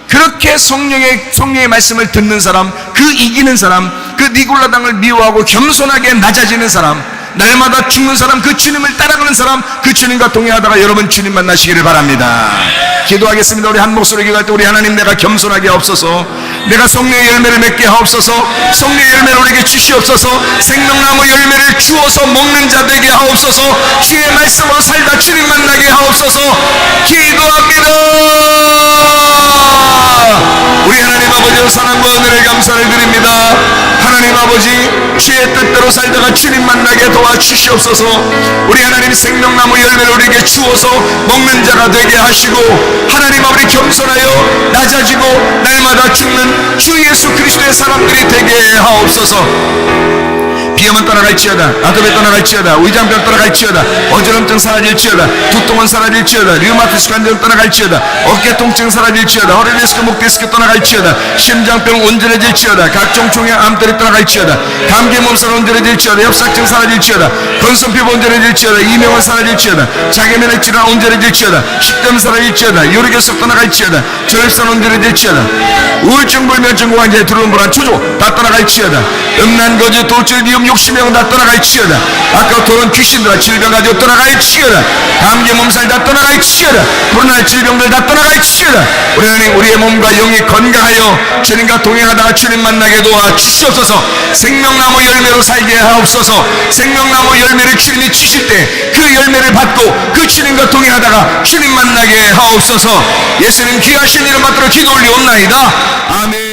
[SPEAKER 1] 그렇게 성령의 말씀을 듣는 사람, 그 이기는 사람, 그 니콜라당을 미워하고 겸손하게 낮아지는 사람, 날마다 죽는 사람, 그 주님을 따라가는 사람, 그 주님과 동행하다가 여러분 주님 만나시기를 바랍니다. 기도하겠습니다. 우리 한 목소리 기도할 때 우리 하나님, 내가 겸손하게 하옵소서. 내가 성령의 열매를 맺게 하옵소서. 성령의 열매를 우리에게 주시옵소서. 생명나무 열매를 주어서 먹는 자 되게 하옵소서. 주의 말씀으로 살다 주님 만나게 하옵소서. 기도합니다. 우리 하나님 아버지의 사랑과 은혜를 감사를 드립니다. 하나님 아버지, 주의 뜻대로 살다가 주님 만나게 도와주시옵소서. 우리 하나님 생명나무 열매를 우리에게 주어서 먹는 자가 되게 하시고, 하나님 아버지 겸손하여 낮아지고 날마다 죽는 주 예수 그리스도의 사람들이 되게 하옵소서. 비염은 떠나갈지어다, 아토피 떠나갈지어다, 위장병 떠나갈지어다, 어지럼증 사라질지어다, 두통은 사라질지어다, 류마티스 관절 떠나갈지어다, 어깨 통증 사라질지어다, 허리 디스크, 목 디스크 떠나갈지어다, 심장병 온전해질지어다, 각종 종양 암들이 떠나갈지어다, 감기 몸살 온전해질지어다, 협삭증 사라질지어다, 건선피부 온전해질지어다, 이명은 사라질지어다, 자기면역 질환 온전해질지어다, 식염 사라질지어다, 요리결석 떠나갈지어다, 저혈선 온전해질지어다, 우울증, 불면증, 고관절에 들어온 불안, 초조 다 떠나갈지어다, 음란, 거짓, 돌출, 미움, 욕심병 다 떠나갈지어다, 아까 도는 귀신들아 질병 가지고 떠나갈지어다, 감기 몸살 다 떠나갈지어다, 불안한 질병들 다 떠나갈지어다. 우리 하나님, 우리의 몸과 영이 건강하여 주님과 동행하다가 주님 만나게 도와주시옵소서. 생명나무 열매로 살게 하옵소서. 생명나무 열매를 주님이 주실 때 그 열매를 받고 그 주님과 동행하다가 주님 만나게 하옵소서. 예수님 귀하신 이름 받들어 기도 올리옵나이다. 아멘.